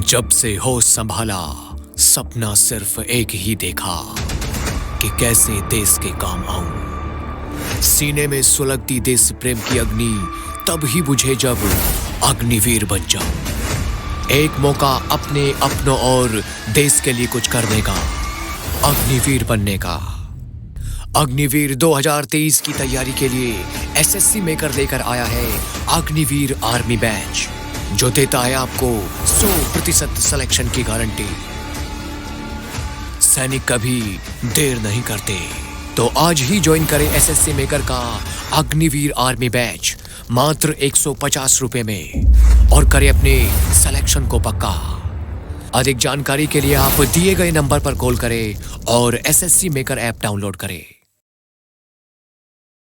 जब से होश संभाला सपना सिर्फ एक ही देखा कि कैसे देश के काम आऊं। सीने में सुलगती देश प्रेम की अग्नि तब ही बुझे जब अग्निवीर बन जाऊं। एक मौका अपने अपनों और देश के लिए कुछ करने का, अग्निवीर बनने का। अग्निवीर 2023 की तैयारी के लिए एसएससी मेकर लेकर आया है अग्निवीर आर्मी बैच, जो देता है आपको 100% सिलेक्शन की गारंटी। सैनिक कभी देर नहीं करते, तो आज ही ज्वाइन करें एसएससी मेकर का अग्निवीर आर्मी बैच मात्र 150 रुपए में और करें अपने सिलेक्शन को पक्का। अधिक जानकारी के लिए आप दिए गए नंबर पर कॉल करें और एसएससी मेकर ऐप डाउनलोड करें।